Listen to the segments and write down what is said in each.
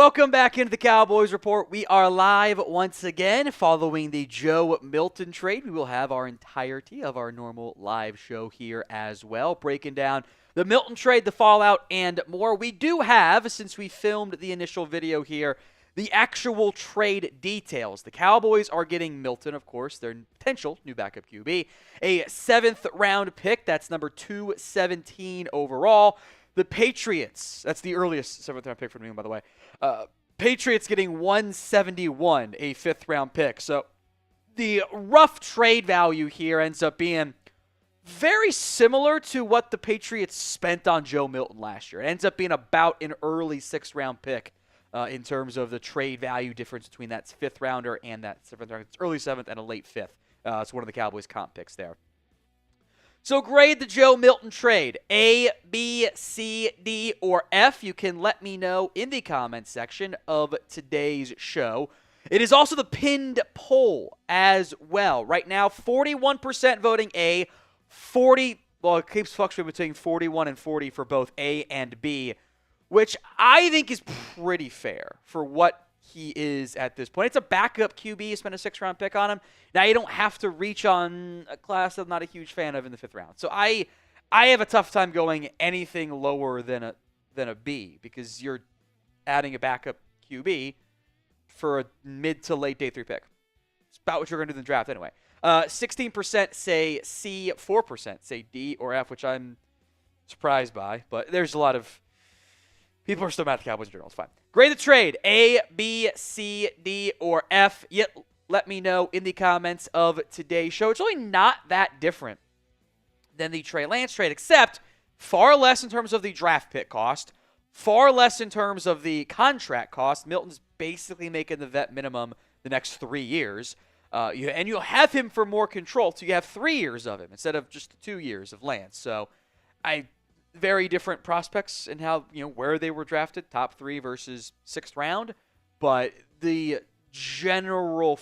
Welcome back into the Cowboys Report. We are live once again following the Joe Milton trade. We will have our entirety of our normal live show here as well, breaking down the Milton trade, the fallout, and more. We do have, since we filmed the initial video here, the actual trade details. The Cowboys are getting Milton, of course, their potential new backup QB, a 7th-round pick. That's number 217 overall. The Patriots, that's the earliest 7th-round pick for New England, by the way. Patriots getting 171, a 5th-round pick. So the rough trade value here ends up being very similar to what the Patriots spent on Joe Milton last year. It ends up being about an early 6th-round pick in terms of the trade value difference between that 5th-rounder and that 7th-rounder. It's early 7th and a late 5th. It's one of the Cowboys' comp picks there. So grade the Joe Milton trade, A, B, C, D, or F. You can let me know in the comments section of today's show. It is also the pinned poll as well. Right now, 41% voting A, it keeps fluctuating between 41 and 40 for both A and B, which I think is pretty fair for what he is at this point. It's a backup QB. You spent a 6th-round pick on him. Now, you don't have to reach on a class I'm not a huge fan of in the 5th round. So I have a tough time going anything lower than a B because you're adding a backup QB for a mid to late day 3 pick. It's about what you're going to do in the draft anyway. 16% say C, 4% say D or F, which I'm surprised by. But there's a lot of people are still mad at the Cowboys in general. It's fine. Grade the trade, A, B, C, D, or F. Yet let me know in the comments of today's show. It's really not that different than the Trey Lance trade, except far less in terms of the draft pick cost, far less in terms of the contract cost. Milton's basically making the vet minimum the next 3 years. And you'll have him for more control, so you have 3 years of him instead of just 2 years of Lance. So very different prospects in how, where they were drafted, top 3 versus 6th round. But the general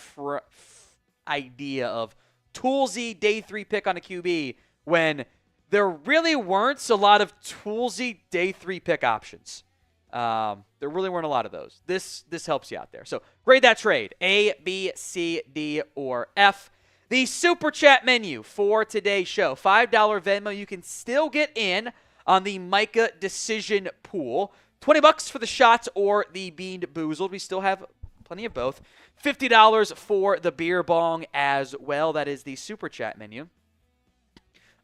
idea of toolsy day 3 pick on a QB when there really weren't a lot of toolsy day 3 pick options. There really weren't a lot of those. This helps you out there. So grade that trade, A, B, C, D, or F. The Super Chat menu for today's show, $5 Venmo. You can still get in on the Micah decision pool. $20 for the shots or the Bean Boozled. We still have plenty of both. $50 for the beer bong as well. That is the Super Chat menu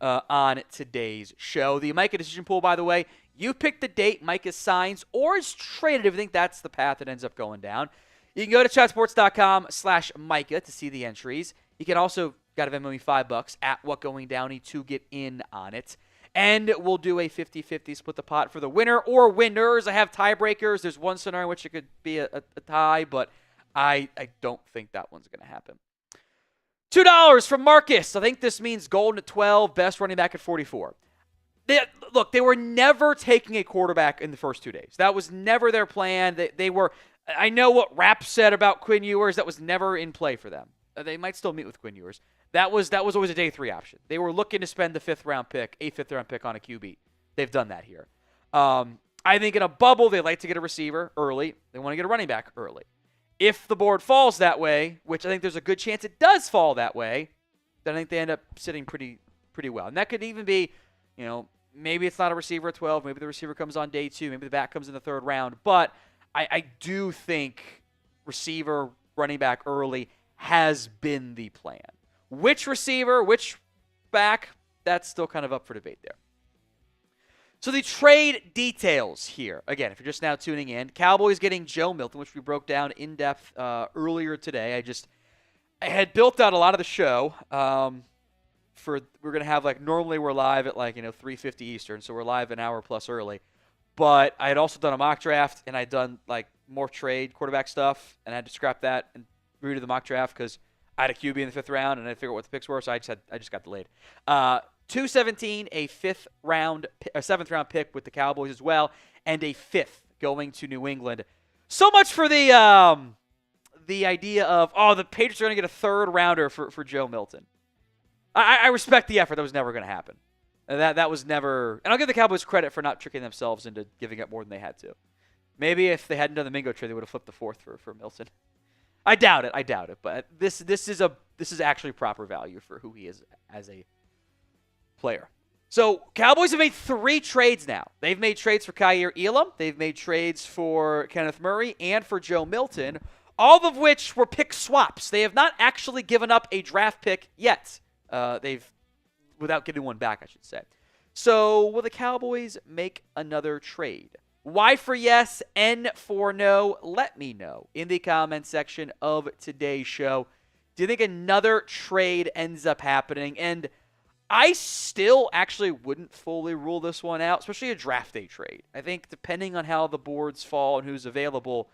on today's show. The Micah decision pool, by the way, you pick the date Micah signs or is traded. If you think that's the path that ends up going down, you can go to chatsports.com/Micah to see the entries. You can also got to Venmo me $5 at WhatGoingDowney to get in on it. And we'll do a 50-50 split the pot for the winner or winners. I have tiebreakers. There's one scenario in which it could be a tie, but I don't think that one's going to happen. $2 from Marcus. I think this means Golden at 12, best running back at 44. They were never taking a quarterback in the first 2 days. That was never their plan. They were. I know what Rap said about Quinn Ewers. That was never in play for them. They might still meet with Quinn Ewers. That was always a day 3 option. They were looking to spend the 5th-round pick, a 5th-round pick on a QB. They've done that here. I think in a bubble, they like to get a receiver early. They want to get a running back early. If the board falls that way, which I think there's a good chance it does fall that way, then I think they end up sitting pretty well. And that could even be, maybe it's not a receiver at 12. Maybe the receiver comes on day 2. Maybe the back comes in the 3rd round. But I do think receiver, running back early has been the plan. Which receiver, which back, that's still kind of up for debate there. So the trade details here. Again, if you're just now tuning in, Cowboys getting Joe Milton, which we broke down in depth earlier today. I had built out a lot of the show. We're going to have normally we're live at 3:50 Eastern, so we're live an hour plus early. But I had also done a mock draft, and I'd done more trade quarterback stuff, and I had to scrap that and redo the mock draft because I had a QB in the 5th round, and I figured out what the picks were, so I just got delayed. 217, a 7th-round pick with the Cowboys as well, and a 5th going to New England. So much for the idea of, the Patriots are going to get a 3rd-rounder for Joe Milton. I respect the effort. That was never going to happen. That was never – and I'll give the Cowboys credit for not tricking themselves into giving up more than they had to. Maybe if they hadn't done the Mingo trade, they would have flipped the 4th for Milton. I doubt it. But this is actually proper value for who he is as a player. So Cowboys have made 3 trades now. They've made trades for Kaiir Elam. They've made trades for Kenneth Murray and for Joe Milton, all of which were pick swaps. They have not actually given up a draft pick yet. Without getting one back, I should say. So will the Cowboys make another trade? Y for yes, N for no. Let me know in the comment section of today's show. Do you think another trade ends up happening? And I still actually wouldn't fully rule this one out, especially a draft day trade. I think depending on how the boards fall and who's available,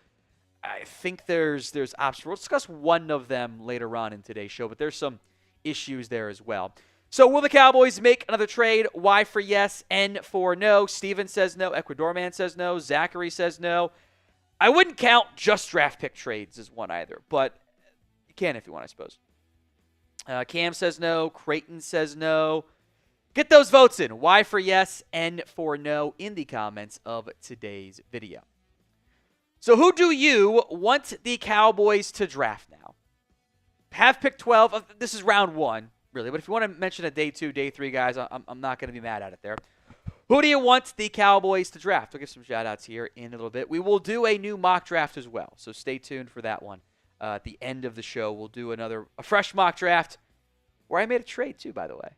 I think there's options. We'll discuss one of them later on in today's show, but there's some issues there as well. So will the Cowboys make another trade? Y for yes, N for no. Steven says no. Ecuador Man says no. Zachary says no. I wouldn't count just draft pick trades as one either, but you can if you want, I suppose. Cam says no. Creighton says no. Get those votes in. Y for yes, N for no in the comments of today's video. So who do you want the Cowboys to draft now? Have pick 12. This is round 1, really. But if you want to mention a day 2, day 3, guys, I'm not going to be mad at it there. Who do you want the Cowboys to draft? I'll give some shout-outs here in a little bit. We will do a new mock draft as well, so stay tuned for that one. At the end of the show, we'll do a fresh mock draft where I made a trade too, by the way.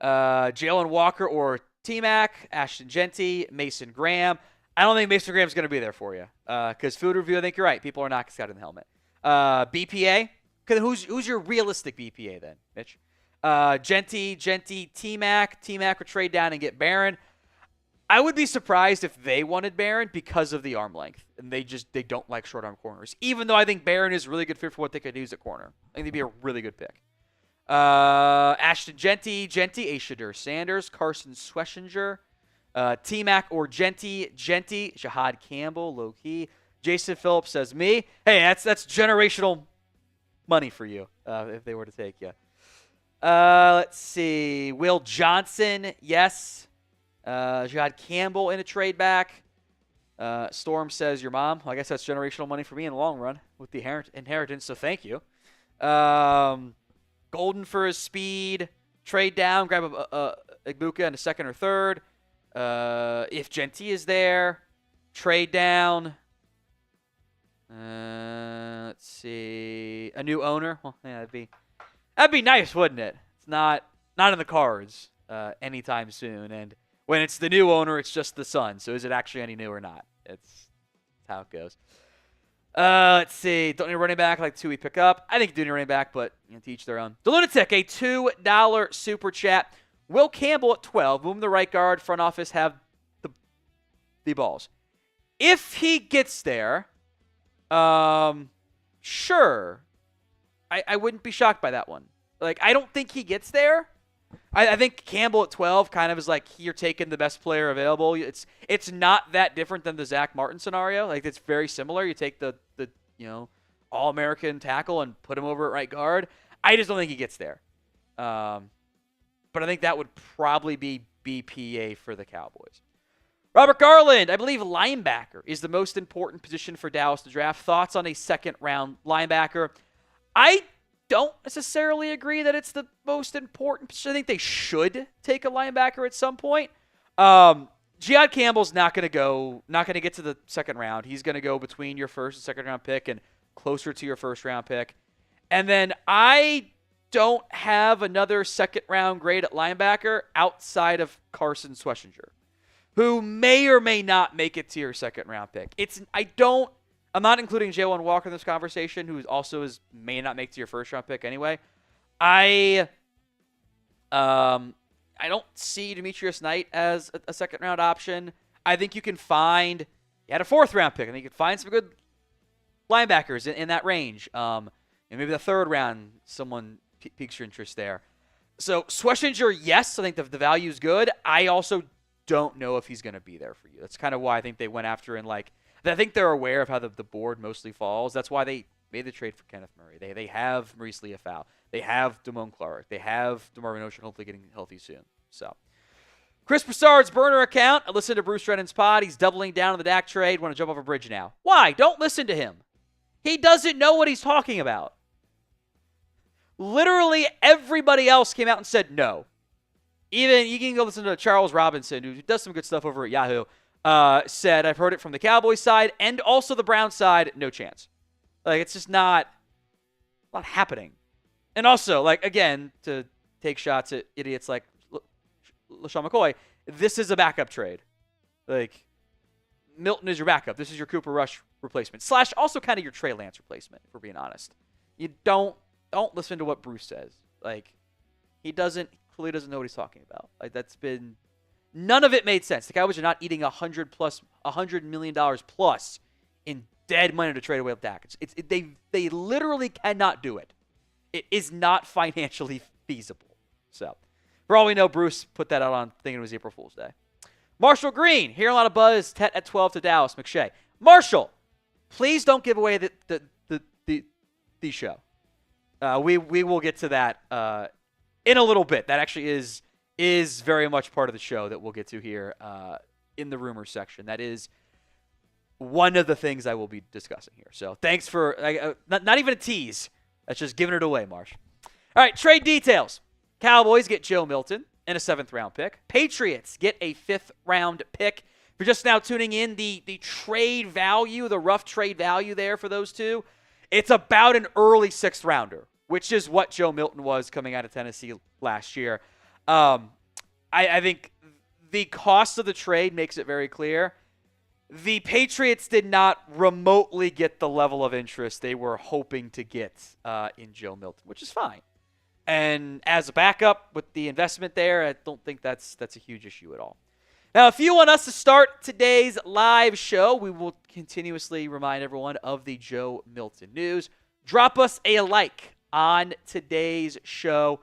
Jalen Walker or T-Mac, Ashton Genty, Mason Graham. I don't think Mason Graham's going to be there for you because Food Review, I think you're right. People are not scouting the helmet. BPA. Who's your realistic BPA then, Mitch? Genty, T-Mac. T-Mac would trade down and get Barron. I would be surprised if they wanted Barron because of the arm length, and they don't like short arm corners. Even though I think Barron is a really good fit for what they could use at corner, I think they'd be a really good pick. Ashton Genty, Ashadur Sanders, Carson Schwessinger, T-Mac or Genty, Shahad Campbell, low key. Jason Phillips says me. Hey, that's generational money for you if they were to take you. Let's see. Will Johnson, yes. Shahad Campbell in a trade back. Storm says your mom. Well, I guess that's generational money for me in the long run with the inheritance, so thank you. Golden for his speed. Trade down, grab a Igbuka in a second or third. If Genty is there, trade down. Let's see. A new owner. Well, yeah, that'd be nice, wouldn't it? It's not in the cards anytime soon. And when it's the new owner, it's just the son. So is it actually any new or not? It's how it goes. Let's see. Don't need a running back like 2 we pick up. I think you do need a running back, but to each their own. The Lunatic, a $2 super chat. Will Campbell at 12. Move the right guard. Front office have the balls. If he gets there, sure. I wouldn't be shocked by that one. Like, I don't think he gets there. I think Campbell at 12 kind of is like you're taking the best player available. It's not that different than the Zach Martin scenario. Like, it's very similar. You take the All-American tackle and put him over at right guard. I just don't think he gets there. But I think that would probably be BPA for the Cowboys. Robert Garland, I believe linebacker is the most important position for Dallas to draft. Thoughts on a second-round linebacker? I don't necessarily agree that it's the most important position. I think they should take a linebacker at some point. Jihad Campbell's not going to get to the second round. He's going to go between your first and second round pick and closer to your first round pick. And then I don't have another second round grade at linebacker outside of Carson Schwessinger, who may or may not make it to your second round pick. I'm not including Jalen Walker in this conversation, who also may not make to your first round pick anyway. I don't see Demetrius Knight as a second round option. I think you can find, you had a fourth round pick. I think you can find some good linebackers in that range. And maybe the third round, someone piques your interest there. So Schwessinger, yes, I think the value is good. I also don't know if he's going to be there for you. That's kind of why I think they went after I think they're aware of how the board mostly falls. That's why they made the trade for Kenneth Murray. They have Maurice Leafau. They have Damone Clark. They have DeMarvin Ocean hopefully getting healthy soon. So Chris Broussard's burner account. I listened to Bruce Rennan's pod. He's doubling down on the Dak trade. Want to jump off a bridge now. Why? Don't listen to him. He doesn't know what he's talking about. Literally everybody else came out and said no. Even, you can go listen to Charles Robinson, who does some good stuff over at Yahoo, said, I've heard it from the Cowboys side and also the Browns side, no chance. Like, it's just not happening. And also, like, again, to take shots at idiots like LaShawn McCoy, this is a backup trade. Like, Milton is your backup. This is your Cooper Rush replacement. / also kind of your Trey Lance replacement, if we're being honest. You don't listen to what Bruce says. Like, he clearly doesn't know what he's talking about. Like, none of it made sense. The Cowboys are not eating $100 million plus in dead money to trade away with Dak. They literally cannot do it. It is not financially feasible. So, for all we know, Bruce put that out on thinking it was April Fool's Day. Marshall Green, hearing a lot of buzz. Tet at 12 to Dallas McShay. Marshall, please don't give away the show. We will get to that in a little bit. That actually is very much part of the show that we'll get to here in the rumors section. That is one of the things I will be discussing here. So thanks for not even a tease. That's just giving it away, Marsh. All right, trade details. Cowboys get Joe Milton and a 7th-round pick. Patriots get a 5th-round pick. If you're just now tuning in, the trade value, the rough trade value there for those two, it's about an early 6th-rounder, which is what Joe Milton was coming out of Tennessee last year. I think the cost of the trade makes it very clear. The Patriots did not remotely get the level of interest they were hoping to get in Joe Milton, which is fine. And as a backup with the investment there, I don't think that's a huge issue at all. Now, if you want us to start today's live show, we will continuously remind everyone of the Joe Milton news. Drop us a like on today's show.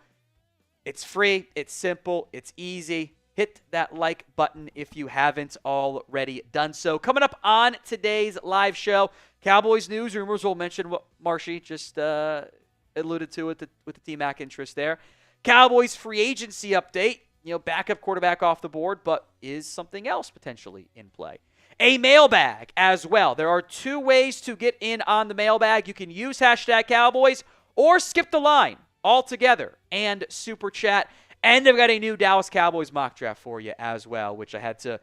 It's free, it's simple, it's easy. Hit that like button if you haven't already done so. Coming up on today's live show, Cowboys news, rumors. We'll mention what Marshy just alluded to with the T-Mac interest there. Cowboys free agency update. Backup quarterback off the board, but is something else potentially in play? A mailbag as well. There are 2 ways to get in on the mailbag. You can use #Cowboys or skip the line altogether and super chat. And I've got a new Dallas Cowboys mock draft for you as well, which I had to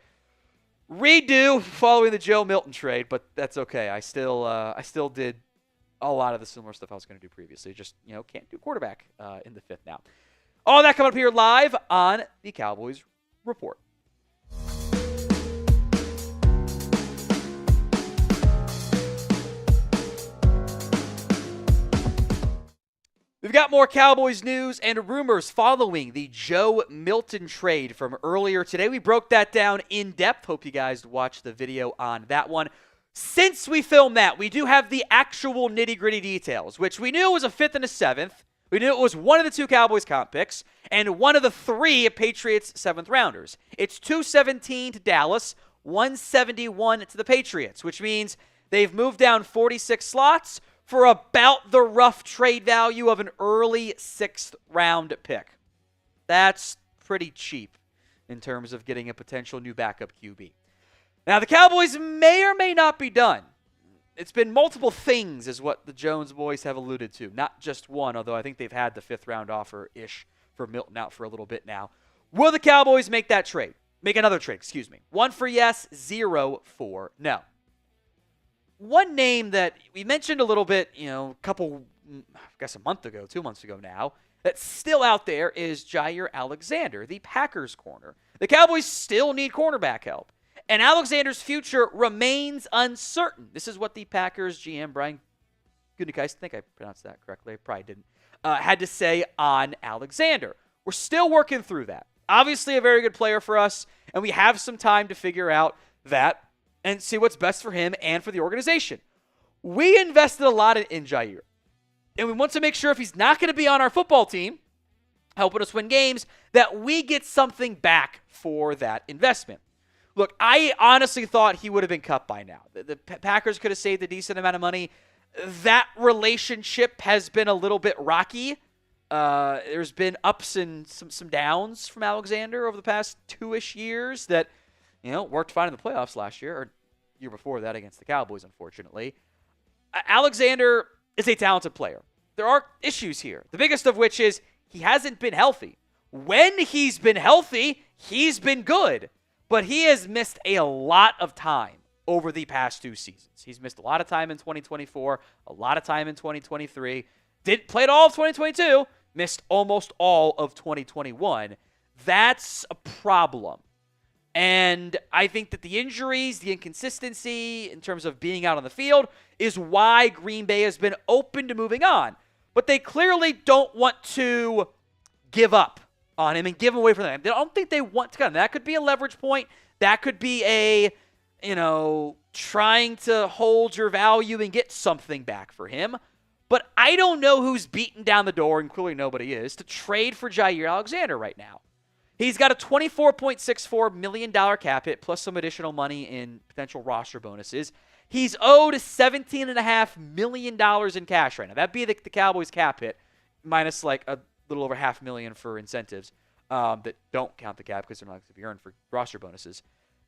redo following the Joe Milton trade, but that's okay. I still did a lot of the similar stuff I was going to do previously. Just, can't do quarterback in the 5th now. All that coming up here live on the Cowboys Report. We've got more Cowboys news and rumors following the Joe Milton trade from earlier today. We broke that down in depth. Hope you guys watched the video on that one. Since we filmed that, we do have the actual nitty-gritty details, which we knew was a 5th and a 7th. We knew it was one of the 2 Cowboys comp picks and one of the 3 Patriots 7th rounders. It's 217 to Dallas, 171 to the Patriots, which means they've moved down 46 slots for about the rough trade value of an early 6th-round pick. That's pretty cheap in terms of getting a potential new backup QB. Now, the Cowboys may or may not be done. It's been multiple things is what the Jones boys have alluded to, not just one, although I think they've had the 5th-round offer-ish for Milton out for a little bit now. Will the Cowboys make that trade? Make another trade, 1 for yes, 0 for no. One name that we mentioned a little bit, a month ago, 2 months ago now, that's still out there is Jair Alexander, the Packers corner. The Cowboys still need cornerback help, and Alexander's future remains uncertain. This is what the Packers GM, Brian Gutekunst, I think I pronounced that correctly, I probably didn't, had to say on Alexander. We're still working through that. Obviously a very good player for us, and we have some time to figure out that and see what's best for him and for the organization. We invested a lot in Jair, and we want to make sure if he's not going to be on our football team, helping us win games, that we get something back for that investment. Look, I honestly thought he would have been cut by now. The Packers could have saved a decent amount of money. That relationship has been a little bit rocky There's been ups and some downs from Alexander over the past 2-ish years that, worked fine in the playoffs last year, or year before that against the Cowboys, unfortunately. Alexander is a talented player. There are issues here, the biggest of which is he hasn't been healthy. When he's been healthy, he's been good, but he has missed a lot of time over the past 2 seasons. He's missed a lot of time in 2024, a lot of time in 2023, didn't play all of 2022, missed almost all of 2021. That's a problem. And I think that the injuries, the inconsistency in terms of being out on the field is why Green Bay has been open to moving on. But they clearly don't want to give up on him and give him away from them. They don't think they want to cut him. That could be a leverage point. That could be a, trying to hold your value and get something back for him. But I don't know who's beaten down the door, and clearly nobody is, to trade for Jair Alexander right now. He's got a $24.64 million cap hit plus some additional money in potential roster bonuses. He's owed $17.5 million in cash right now. That'd be the Cowboys cap hit minus like a little over $500,000 for incentives that don't count the cap because they're not going to be earned for roster bonuses.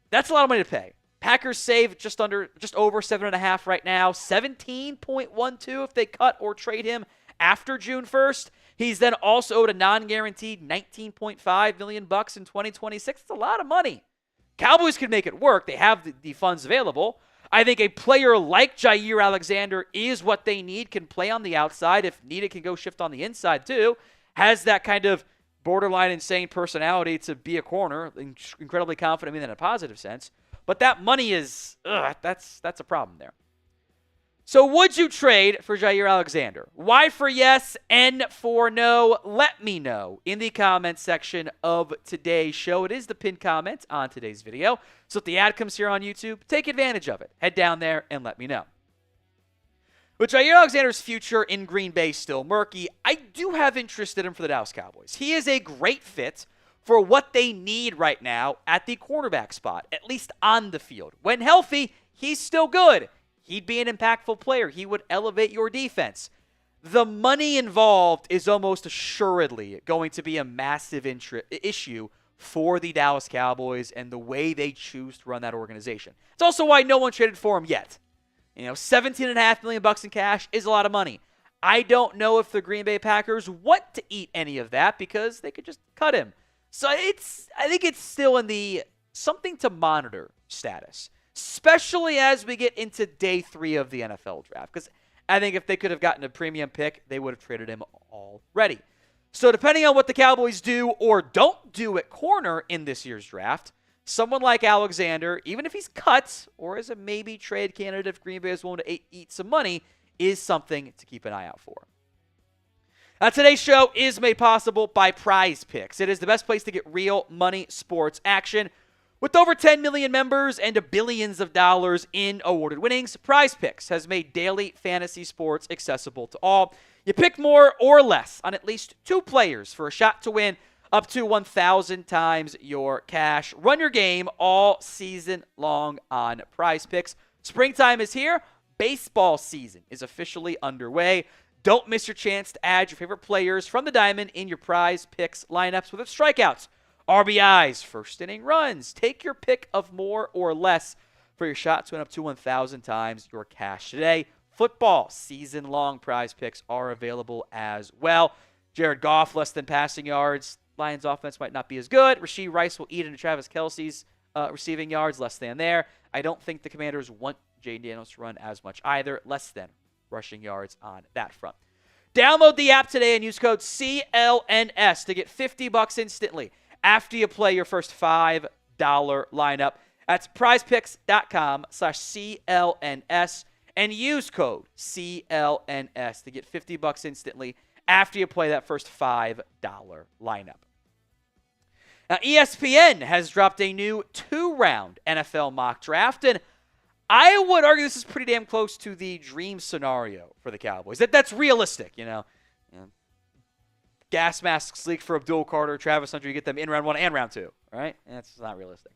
That's a lot of money to pay. Packers save just over 7.5 right now, 17.12 if they cut or trade him after June 1st. He's then also owed a non-guaranteed $19.5 million in 2026. It's a lot of money. Cowboys can make it work. They have the funds available. I think a player like Jair Alexander is what they need, can play on the outside. If needed, can go shift on the inside too. Has that kind of borderline insane personality to be a corner, incredibly confident in a positive sense. But that money is, that's a problem there. So would you trade for Jair Alexander? Y for yes, N for no. Let me know in the comments section of today's show. It is the pinned comment on today's video. So if the ad comes here on YouTube, take advantage of it. Head down there and let me know. With Jair Alexander's future in Green Bay still murky, I do have interest in him for the Dallas Cowboys. He is a great fit for what they need right now at the cornerback spot, at least on the field. When healthy, he's still good. He'd be an impactful player. He would elevate your defense. The money involved is almost assuredly going to be a massive issue for the Dallas Cowboys and the way they choose to run that organization. It's also why no one traded for him yet. $17.5 million in cash is a lot of money. I don't know if the Green Bay Packers want to eat any of that because they could just cut him. So I think it's still in the something to monitor status, especially as we get into day 3 of the NFL draft. Because I think if they could have gotten a premium pick, they would have traded him already. So depending on what the Cowboys do or don't do at corner in this year's draft, someone like Alexander, even if he's cut or as a maybe trade candidate if Green Bay is willing to eat some money, is something to keep an eye out for. Today's show is made possible by Prize Picks. It is the best place to get real money sports action. With over 10 million members and billions of dollars in awarded winnings, Prize Picks has made daily fantasy sports accessible to all. You pick more or less on at least 2 players for a shot to win up to 1,000 times your cash. Run your game all season long on Prize Picks. Springtime is here. Baseball season is officially underway. Don't miss your chance to add your favorite players from the diamond in your Prize Picks lineups with strikeouts, RBIs, first inning runs. Take your pick of more or less for your shot to win up to 1,000 times your cash today. Football season-long Prize Picks are available as well. Jared Goff, less than passing yards. Lions offense might not be as good. Rashee Rice will eat into Travis Kelce's receiving yards, less than there. I don't think the Commanders want Jaden Daniels to run as much either, less than rushing yards on that front. Download the app today and use code CLNS to get $50 instantly after you play your first $5 lineup. That's prizepicks.com/CLNS and use code CLNS to get $50 instantly after you play that first $5 lineup. Now, ESPN has dropped a new 2-round NFL mock draft, and I would argue this is pretty damn close to the dream scenario for the Cowboys. That's realistic, Gas masks leak for Abdul Carter, Travis Hunter, you get them in round 1 and round 2, right? And that's not realistic.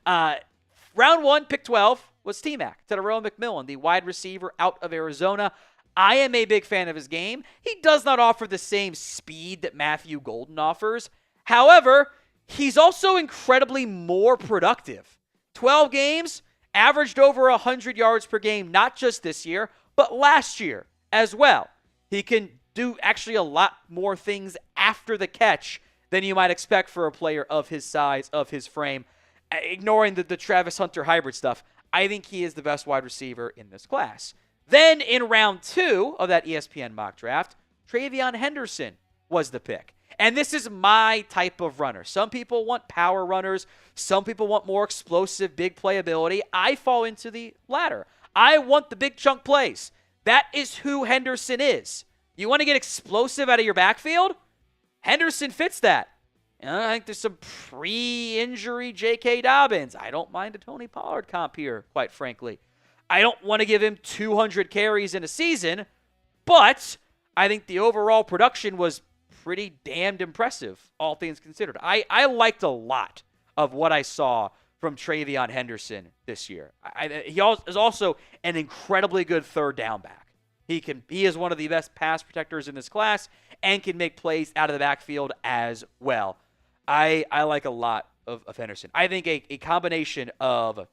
Round 1, pick 12, was T-Mac, Tedoroa McMillan, the wide receiver out of Arizona. I am a big fan of his game. He does not offer the same speed that Matthew Golden offers. However, he's also incredibly more productive. 12 games, averaged over 100 yards per game, not just this year, but last year as well. He can do actually a lot more things after the catch than you might expect for a player of his size, of his frame. Ignoring the Travis Hunter hybrid stuff, I think he is the best wide receiver in this class. Then in round 2 of that ESPN mock draft, Travion Henderson was the pick. And this is my type of runner. Some people want power runners. Some people want more explosive, big playability. I fall into the latter. I want the big chunk plays. That is who Henderson is. You want to get explosive out of your backfield? Henderson fits that. I think there's some pre-injury J.K. Dobbins. I don't mind a Tony Pollard comp here, quite frankly. I don't want to give him 200 carries in a season, but I think the overall production was pretty damned impressive, all things considered. I liked a lot of what I saw from Travion Henderson this year. He is also an incredibly good third down back. He is one of the best pass protectors in this class and can make plays out of the backfield as well. I like a lot of Henderson. I think a combination of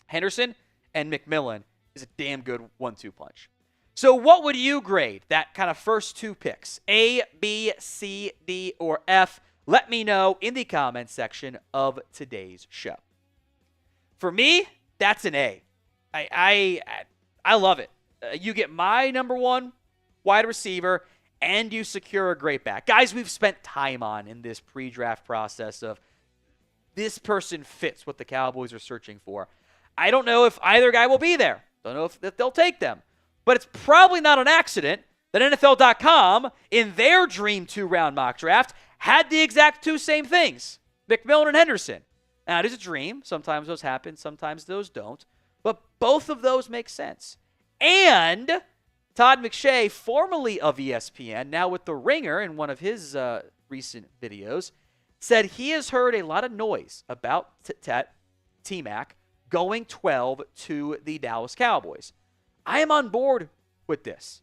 Henderson and McMillan is a damn good 1-2 punch. So what would you grade that kind of first 2 picks? A, B, C, D, or F? Let me know in the comments section of today's show. For me, that's an A. I love it. You get my number 1 wide receiver, and you secure a great back. Guys, we've spent time on in this pre-draft process of this person fits what the Cowboys are searching for. I don't know if either guy will be there. Don't know if they'll take them. But it's probably not an accident that NFL.com, in their dream 2-round mock draft, had the exact 2 same things, McMillan and Henderson. Now, it is a dream. Sometimes those happen. Sometimes those don't. But both of those make sense. And Todd McShay, formerly of ESPN, now with The Ringer in one of his recent videos, said he has heard a lot of noise about T-Mac going 12 to the Dallas Cowboys. I am on board with this.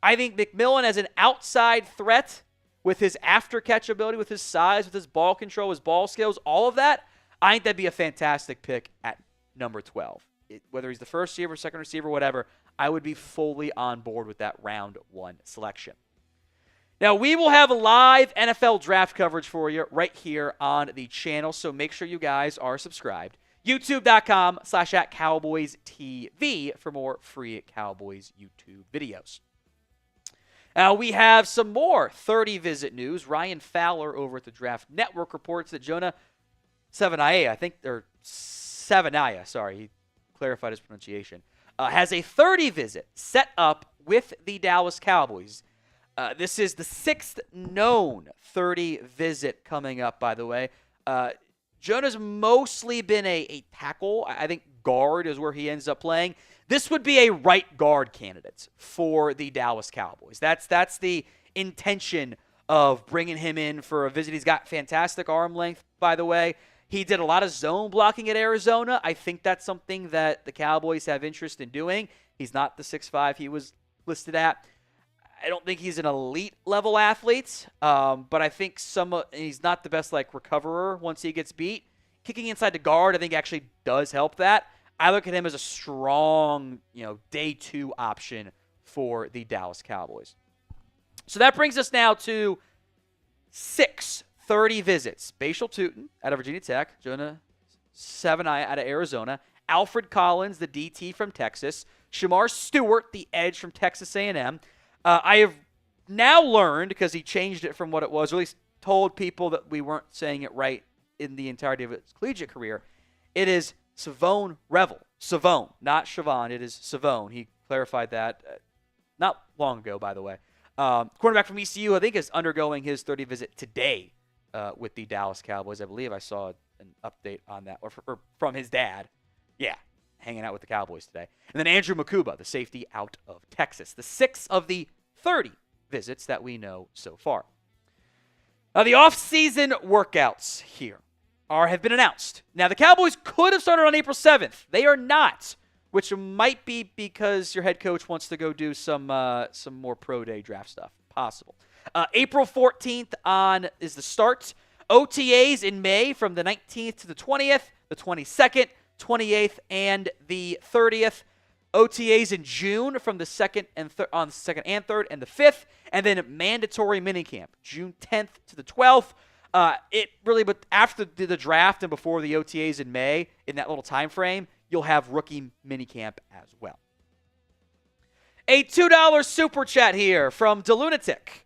I think McMillan as an outside threat with his after-catch ability, with his size, with his ball control, his ball skills, all of that, I think that'd be a fantastic pick at number 12. Whether he's the first receiver, second receiver, whatever, I would be fully on board with that round 1 selection. Now, we will have a live NFL draft coverage for you right here on the channel, so make sure you guys are subscribed. YouTube.com/@CowboysTV for more free Cowboys YouTube videos. Now, we have some more 30-visit news. Ryan Fowler over at the Draft Network reports that Jonah Savaiinaea, he clarified his pronunciation, has a 30-visit set up with the Dallas Cowboys. This is the 6th known 30-visit coming up, by the way. Jonah's mostly been a tackle. I think guard is where he ends up playing. This would be a right guard candidate for the Dallas Cowboys. That's the intention of bringing him in for a visit. He's got fantastic arm length, by the way. He did a lot of zone blocking at Arizona. I think that's something that the Cowboys have interest in doing. He's not the 6'5" he was listed at. I don't think he's an elite level athlete, but I think he's not the best recoverer once he gets beat. Kicking inside the guard, I think actually does help that. I look at him as a strong, day 2 option for the Dallas Cowboys. So that brings us now to 6 30 visits. Bashal Tutin out of Virginia Tech, Jonah Savaiinaea out of Arizona, Alfred Collins, the DT from Texas, Shamar Stewart, the edge from Texas A&M. I have now learned, because he changed it from what it was, or at least told people that we weren't saying it right in the entirety of his collegiate career, it is Savone Revel. Savone, not Siobhan. It is Savone. He clarified that not long ago, by the way. Quarterback from ECU, I think, is undergoing his 30 visit today with the Dallas Cowboys. I believe I saw an update on that, or from his dad. Yeah, hanging out with the Cowboys today. And then Andrew Makuba, the safety out of Texas. The 6 of the 30 visits that we know so far. Now, the off-season workouts here have been announced. Now, the Cowboys could have started on April 7th. They are not which might be because your head coach wants to go do some more pro day draft stuff. Possible. April 14th is the start. OTAs in May from the 19th to the 20th, the 22nd, 28th, and the 30th. OTAs in June from the 2nd and 3rd and the 5th, and then mandatory minicamp June 10th to the 12th. But after the draft and before the OTAs in May, in that little time frame, you'll have rookie minicamp as well. A $2 super chat here from DeLunatic.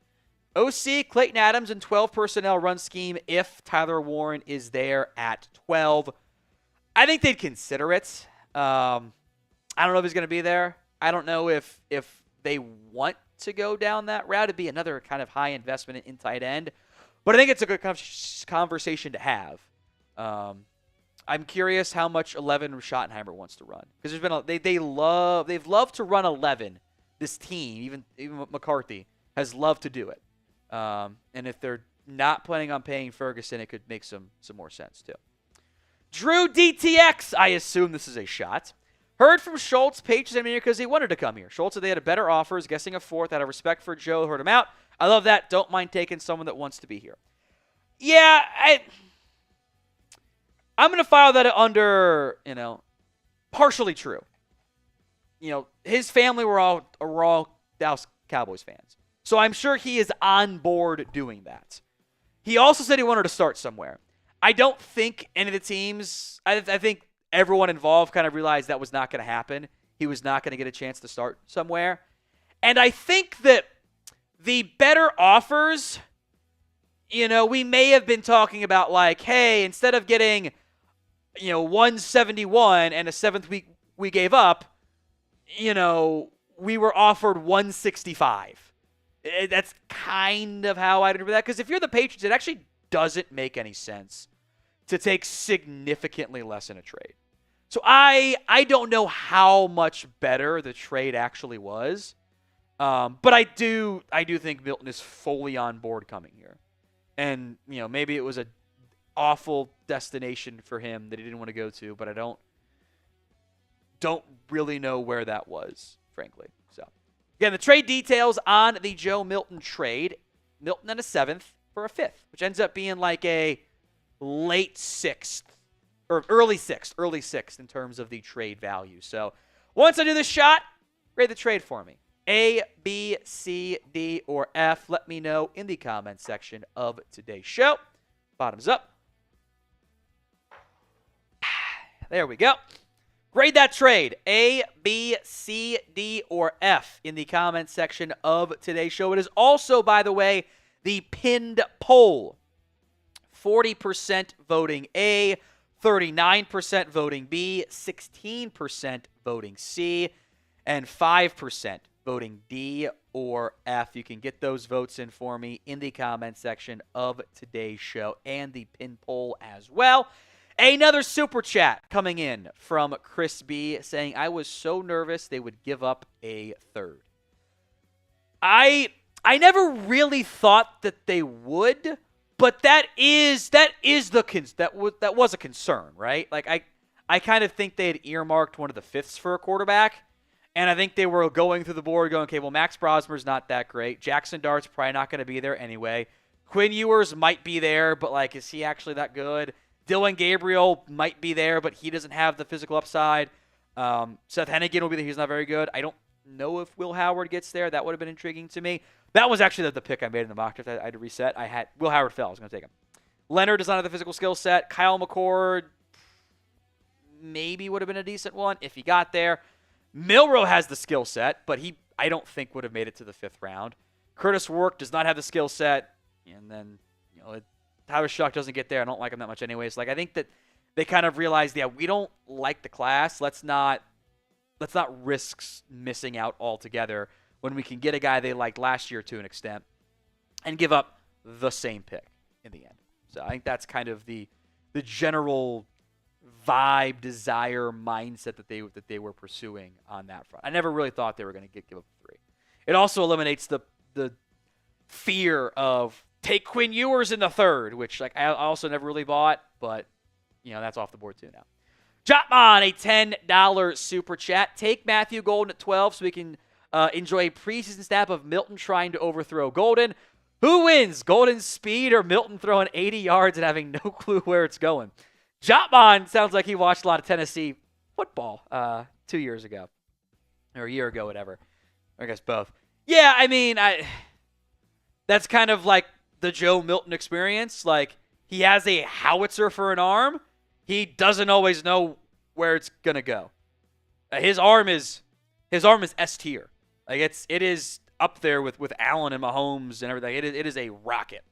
OC, Clayton Adams, and 12 personnel run scheme if Tyler Warren is there at 12. I think they'd consider it. I don't know if he's going to be there. I don't know if they want to go down that route. It'd be another kind of high investment in tight end. But I think it's a good conversation to have. I'm curious how much 11 Schottenheimer wants to run, because they've loved to run 11. This team, even McCarthy, has loved to do it. And if they're not planning on paying Ferguson, it could make some more sense too. Drew DTX, I assume this is a shot. Heard from Schultz, Patriots in here because he wanted to come here. Schultz said they had a better offers, guessing a fourth out of respect for Joe. Heard him out. I love that. Don't mind taking someone that wants to be here. Yeah, I'm going to file that under, partially true. His family were all Dallas Cowboys fans. So I'm sure he is on board doing that. He also said he wanted to start somewhere. I don't think any of the teams, I think everyone involved kind of realized that was not going to happen. He was not going to get a chance to start somewhere. And I think that the better offers, we may have been talking about like, hey, instead of getting, 171 and a seventh we gave up, we were offered 165. That's kind of how I interpret that. Because if you're the Patriots, it actually doesn't make any sense to take significantly less in a trade. So I don't know how much better the trade actually was. But I do think Milton is fully on board coming here. And, maybe it was an awful destination for him that he didn't want to go to, but I don't really know where that was, frankly. So, again, the trade details on the Joe Milton trade. Milton and a 7th for a 5th, which ends up being like a late 6th or early 6th in terms of the trade value. So, once I do this shot, grade the trade for me. A, B, C, D, or F. Let me know in the comments section of today's show. Bottoms up. There we go. Grade that trade. A, B, C, D, or F in the comments section of today's show. It is also, by the way, the pinned poll. 40% voting A, 39% voting B, 16% voting C, and 5% voting D or F. You can get those votes in for me in the comments section of today's show and the pin poll as well. Another super chat coming in from Chris B saying, I was so nervous they would give up a third. I never really thought that they would, but that was a concern, right? Like I kind of think they had earmarked one of the fifths for a quarterback. And I think they were going through the board going, okay, well, Max Brosmer's not that great. Jackson Dart's probably not going to be there anyway. Quinn Ewers might be there, but, like, is he actually that good? Dylan Gabriel might be there, but he doesn't have the physical upside. Seth Hennigan will be there. He's not very good. I don't know if Will Howard gets there. That would have been intriguing to me. That was actually the pick I made in the mock draft. I had to reset. I had Will Howard fell. I was going to take him. Leonard does not have the physical skill set. Kyle McCord maybe would have been a decent one if he got there. Milroe has the skill set, but I don't think would have made it to the 5th round. Curtis Work does not have the skill set, and then Tyler Shuck doesn't get there. I don't like him that much anyways. Like, I think that they kind of realized, yeah, we don't like the class. Let's not risk missing out altogether when we can get a guy they liked last year to an extent and give up the same pick in the end. So I think that's kind of the general vibe, desire, mindset that they were pursuing on that front. I never really thought they were going to give up 3. It also eliminates the fear of take Quinn Ewers in the 3rd, which I also never really bought, but that's off the board too now. Drop on a $10 super chat. Take Matthew Golden at 12 so we can enjoy a preseason snap of Milton trying to overthrow Golden. Who wins, Golden's speed or Milton throwing 80 yards and having no clue where it's going? Jotman sounds like he watched a lot of Tennessee football 2 years ago. Or a year ago, whatever. I guess both. Yeah, I mean, that's kind of like the Joe Milton experience. Like, he has a howitzer for an arm. He doesn't always know where it's going to go. His arm is S tier. Like, it is up there with Allen and Mahomes and everything. It is a rocket.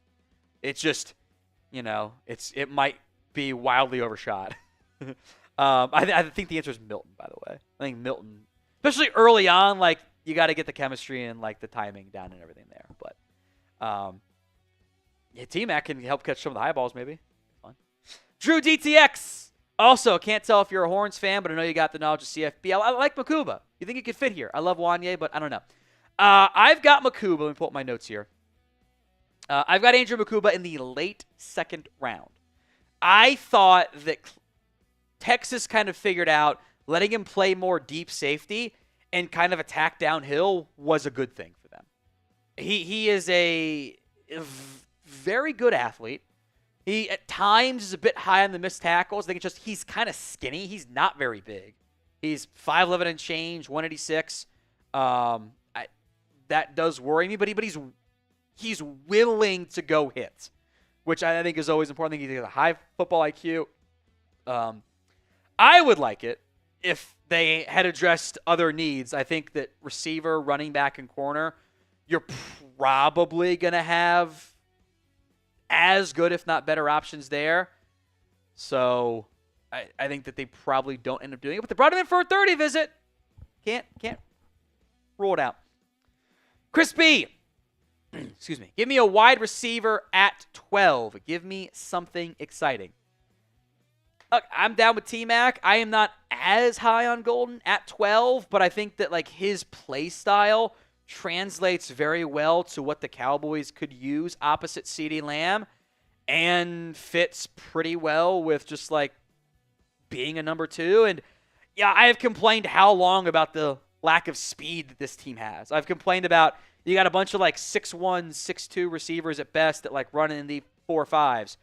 It's just, it might be wildly overshot. I think the answer is Milton, by the way. I think Milton, especially early on, like, you got to get the chemistry and, like, the timing down and everything there. But, T-Mac can help catch some of the high balls, maybe. Fun. Drew DTX. Also, can't tell if you're a Horns fan, but I know you got the knowledge of CFB. I like Makuba. You think he could fit here? I love Wanye, but I don't know. I've got Makuba. Let me pull up my notes here. I've got Andrew Makuba in the late second round. I thought that Texas kind of figured out letting him play more deep safety and kind of attack downhill was a good thing for them. He is a very good athlete. He, at times, is a bit high on the missed tackles. I think it's just he's kind of skinny. He's not very big. He's 5'11" and change, 186. That does worry me, but he's willing to go hit, which I think is always important. I think he has a high football IQ. I would like it if they had addressed other needs. I think that receiver, running back, and corner, you're probably going to have as good, if not better, options there. So I think that they probably don't end up doing it. But they brought him in for a 30 visit. Can't rule it out. Chris B. Excuse me. Give me a wide receiver at 12. Give me something exciting. Look, I'm down with T-Mac. I am not as high on Golden at 12, but I think that, like, his play style translates very well to what the Cowboys could use opposite CeeDee Lamb and fits pretty well with just, like, being a number 2. And, yeah, I have complained how long about the lack of speed that this team has. I've complained about you got a bunch of, like, 6'1", 6'2" receivers at best that, like, run in the 4.5s.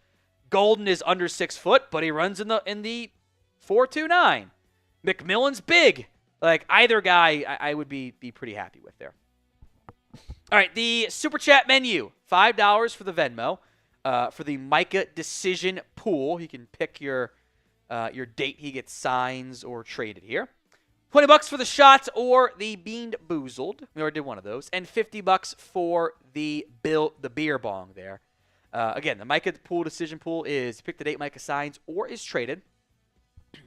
Golden is under 6 foot, but he runs in the 4.29. McMillan's big. Like, either guy I would be pretty happy with there. All right, the Super Chat menu, $5 for the Venmo. For the Micah decision pool, you can pick your date he gets signs or traded here. $20 for the shot or the Bean Boozled. We already did one of those. And $50 for the beer bong there. Again, the Micah pool decision pool is pick the date Micah signs or is traded.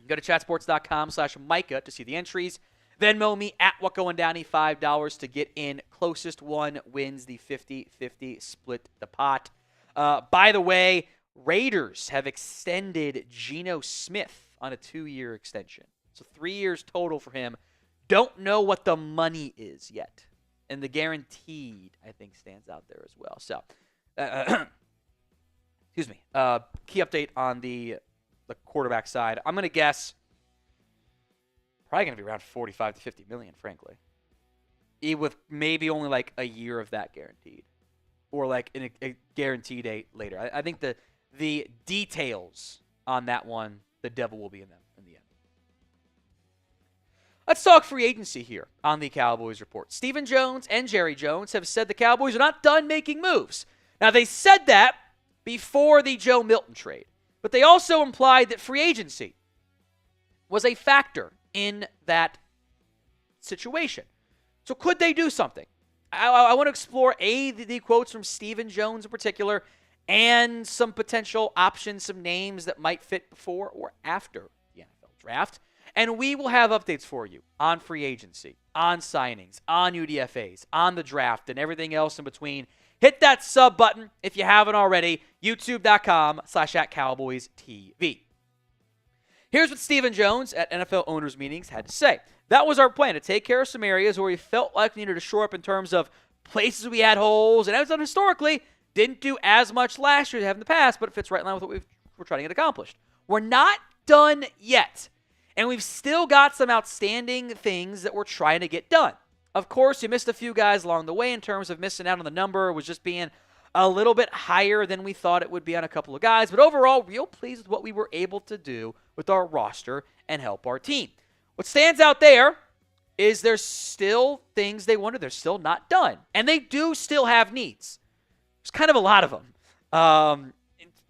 Go to chatsports.com/Micah to see the entries. Venmo me at WhatGoingDowney, $5 to get in. Closest one wins the 50-50 split the pot. By the way, Raiders have extended Geno Smith on a 2-year extension. So 3 years total for him. Don't know what the money is yet. And the guaranteed, I think, stands out there as well. So, excuse me. Key update on the quarterback side. I'm going to guess probably going to be around 45 to 50 million, frankly. With maybe only like a year of that guaranteed. Or like a guaranteed date later. I think the details on that one, the devil will be in them in the end. Let's talk free agency here on the Cowboys Report. Stephen Jones and Jerry Jones have said the Cowboys are not done making moves. Now, they said that before the Joe Milton trade. But they also implied that free agency was a factor in that situation. So could they do something? I want to explore, the quotes from Stephen Jones in particular, and some potential options, some names that might fit before or after the NFL draft. And we will have updates for you on free agency, on signings, on UDFAs, on the draft, and everything else in between. Hit that sub button if you haven't already, youtube.com/@CowboysTV. Here's what Stephen Jones at NFL owners meetings had to say. That was our plan, to take care of some areas where we felt like we needed to shore up in terms of places we had holes, and as done historically, didn't do as much last year as we have in the past, but it fits right in line with what we're trying to get accomplished. We're not done yet. And we've still got some outstanding things that we're trying to get done. Of course, you missed a few guys along the way in terms of missing out on the number. It was just being a little bit higher than we thought it would be on a couple of guys. But overall, real pleased with what we were able to do with our roster and help our team. What stands out there is there's still things they wanted. They're still not done. And they do still have needs. There's kind of a lot of them.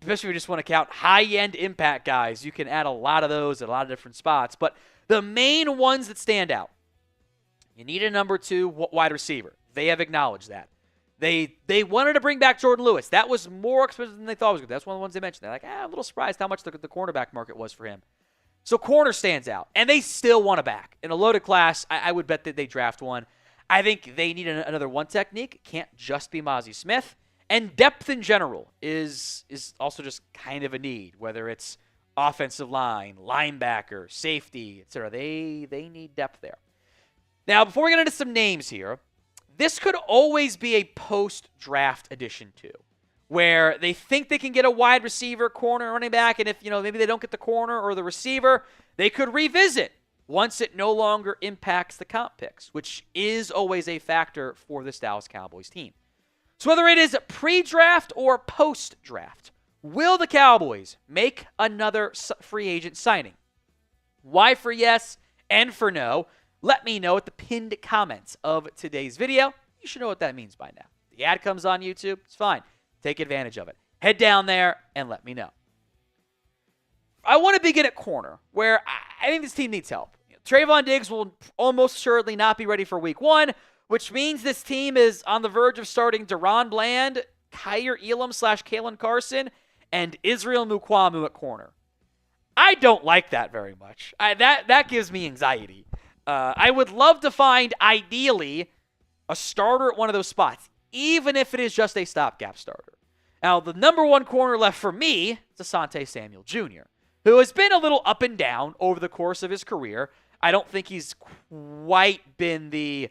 Especially if you just want to count high-end impact guys. You can add a lot of those at a lot of different spots. But the main ones that stand out, you need a number 2 wide receiver. They have acknowledged that. They wanted to bring back Jordan Lewis. That was more expensive than they thought it was going to be. That's one of the ones they mentioned. They're like, a little surprised how much the cornerback market was for him. So corner stands out. And they still want a back. In a loaded class, I would bet that they draft one. I think they need another one technique. It can't just be Mozzie Smith. And depth in general is also just kind of a need, whether it's offensive line, linebacker, safety, etc. They need depth there. Now, before we get into some names here, this could always be a post-draft addition too, where they think they can get a wide receiver, corner, running back, and if maybe they don't get the corner or the receiver, they could revisit once it no longer impacts the comp picks, which is always a factor for this Dallas Cowboys team. So whether it is pre-draft or post-draft, will the Cowboys make another free agent signing? Why for yes and for no? Let me know at the pinned comments of today's video. You should know what that means by now. The ad comes on YouTube. It's fine. Take advantage of it. Head down there and let me know. I want to begin at corner, where I think this team needs help. Trayvon Diggs will almost assuredly not be ready for week 1, which means this team is on the verge of starting Deron Bland, Kyer Elam / Kalen Carson, and Israel Mukuamu at corner. I don't like that very much. That gives me anxiety. I would love to find, ideally, a starter at one of those spots, even if it is just a stopgap starter. Now, the number 1 corner left for me is Asante Samuel Jr., who has been a little up and down over the course of his career. I don't think he's quite been the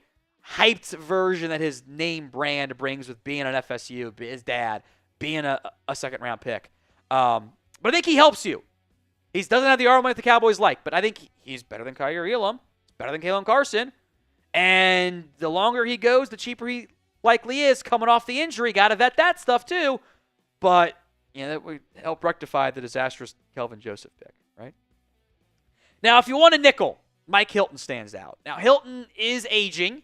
hyped version that his name brand brings with being an FSU, his dad, being a second-round pick. But I think he helps you. He doesn't have the arm that the Cowboys like, but I think he's better than Kyer Elam. He's better than Kalen Carson. And the longer he goes, the cheaper he likely is coming off the injury. Got to vet that stuff too. But that would help rectify the disastrous Kelvin Joseph pick, right? Now, if you want a nickel, Mike Hilton stands out. Now, Hilton is aging.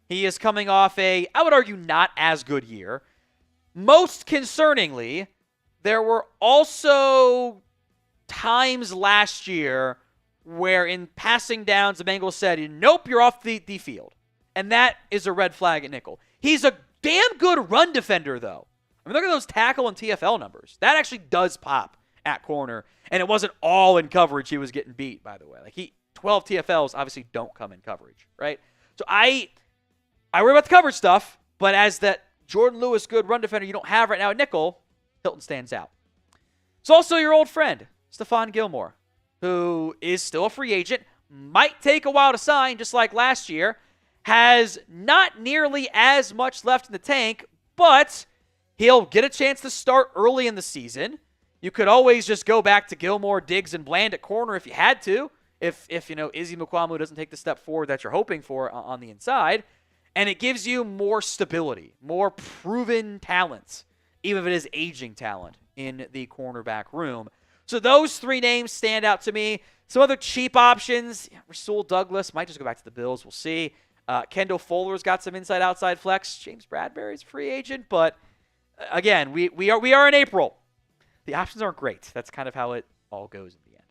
He is coming off I would argue, not as good year. Most concerningly, there were also times last year where in passing downs, the Bengals said, nope, you're off the field. And that is a red flag at nickel. He's a damn good run defender, though. I mean, look at those tackle and TFL numbers. That actually does pop at corner. And it wasn't all in coverage he was getting beat, by the way. 12 TFLs obviously don't come in coverage, right? So I worry about the coverage stuff, but as that Jordan Lewis good run defender you don't have right now at nickel, Hilton stands out. It's also your old friend, Stephon Gilmore, who is still a free agent, might take a while to sign, just like last year, has not nearly as much left in the tank, but he'll get a chance to start early in the season. You could always just go back to Gilmore, Diggs, and Bland at corner if you had to, if Izzy Mukuamu doesn't take the step forward that you're hoping for on the inside. And it gives you more stability, more proven talent, even if it is aging talent in the cornerback room. So those 3 names stand out to me. Some other cheap options, Rasul Douglas might just go back to the Bills. We'll see. Kendall Fuller's got some inside-outside flex. James Bradbury's a free agent, but again, we are in April. The options aren't great. That's kind of how it all goes in the end.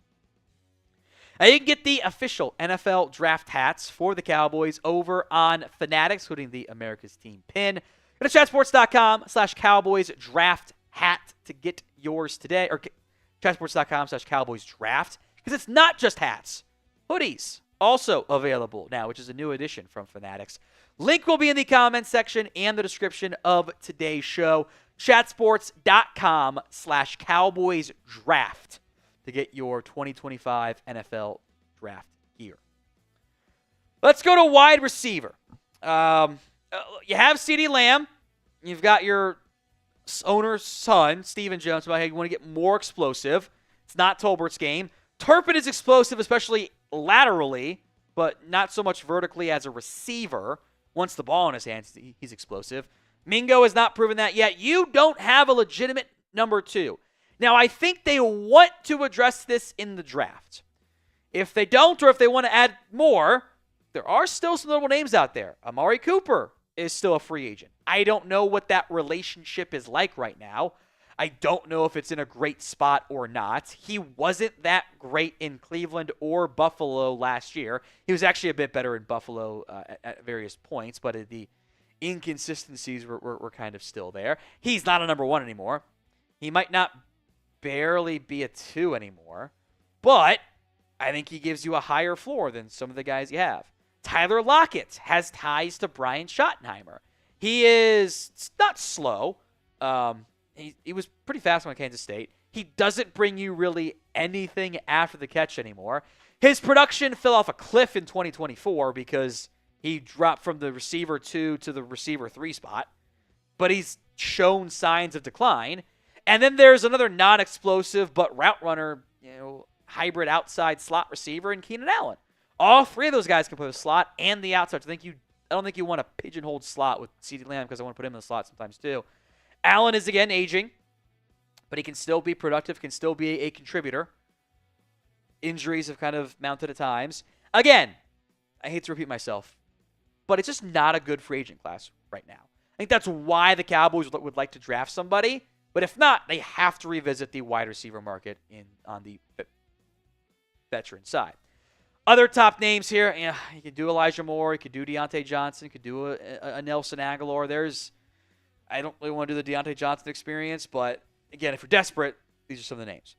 Now you can get the official NFL draft hats for the Cowboys over on Fanatics, including the America's Team pin. Go to chatsports.com/Cowboys draft hat to get yours today, or chatsports.com/Cowboys draft, because it's not just hats. Hoodies also available now, which is a new addition from Fanatics. Link will be in the comments section and the description of today's show. Chatsports.com/Cowboys draft to get your 2025 NFL draft gear. Let's go to wide receiver. You have CeeDee Lamb. You've got your owner's son, Stephen Jones, about how you want to get more explosive. It's not Tolbert's game. Turpin is explosive, especially laterally, but not so much vertically as a receiver. Once the ball in his hands, he's explosive. Mingo has not proven that yet. You don't have a legitimate number 2. Now, I think they want to address this in the draft. If they don't, or if they want to add more, there are still some notable names out there. Amari Cooper is still a free agent. I don't know what that relationship is like right now. I don't know if it's in a great spot or not. He wasn't that great in Cleveland or Buffalo last year. He was actually a bit better in Buffalo at various points, but the inconsistencies were kind of still there. He's not a number 1 anymore. He might not barely be a 2 anymore, but I think he gives you a higher floor than some of the guys you have. Tyler Lockett has ties to Brian Schottenheimer. He is not slow. He was pretty fast on Kansas State. He doesn't bring you really anything after the catch anymore. His production fell off a cliff in 2024 because he dropped from the receiver 2 to the receiver 3 spot. But he's shown signs of decline. And then there's another non-explosive but route runner, hybrid outside slot receiver in Keenan Allen. All 3 of those guys can play the slot and the outside. I don't think you want a pigeonholed slot with CeeDee Lamb because I want to put him in the slot sometimes too. Allen is, again, aging, but he can still be productive, can still be a contributor. Injuries have kind of mounted at times. Again, I hate to repeat myself, but it's just not a good free agent class right now. I think that's why the Cowboys would like to draft somebody, but if not, they have to revisit the wide receiver market on the veteran side. Other top names here, you could do Elijah Moore, you could do Deontay Johnson, you could do a Nelson Aguilar. I don't really want to do the Deontay Johnson experience, but again, if you're desperate, these are some of the names.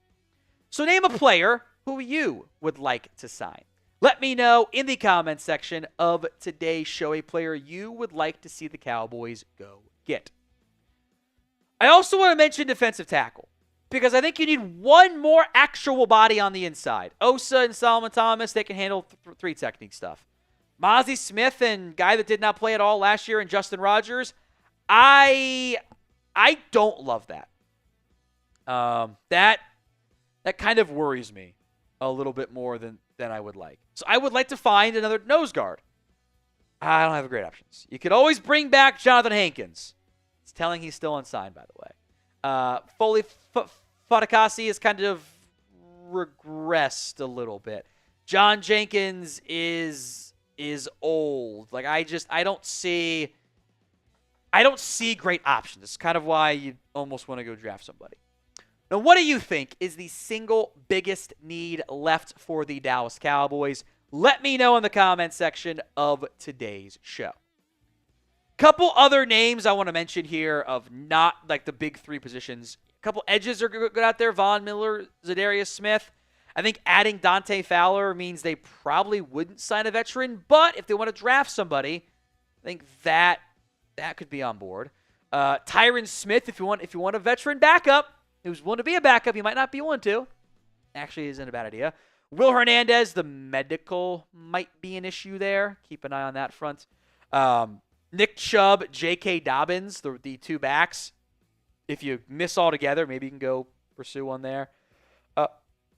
So name a player who you would like to sign. Let me know in the comments section of today's show a player you would like to see the Cowboys go get. I also want to mention defensive tackle because I think you need one more actual body on the inside. Osa and Solomon Thomas, they can handle 3 technique stuff. Mozzie Smith and guy that did not play at all last year and Justin Rogers, I don't love that. That kind of worries me a little bit more than I would like. So I would like to find another nose guard. I don't have great options. You could always bring back Jonathan Hankins. It's telling he's still unsigned, by the way. Foley Fatukasi has kind of regressed a little bit. John Jenkins is old. Like I don't see great options. It's kind of why you almost want to go draft somebody. Now, what do you think is the single biggest need left for the Dallas Cowboys? Let me know in the comment section of today's show. Couple other names I want to mention here of not like the big 3 positions. A couple edges are good out there. Von Miller, Zadarius Smith. I think adding Dante Fowler means they probably wouldn't sign a veteran, but if they want to draft somebody, I think that could be on board. Tyron Smith, if you want a veteran backup who's willing to be a backup, you might not be willing to. Actually, isn't a bad idea. Will Hernandez, the medical might be an issue there. Keep an eye on that front. Nick Chubb, J.K. Dobbins, the 2 backs. If you miss altogether, maybe you can go pursue one there.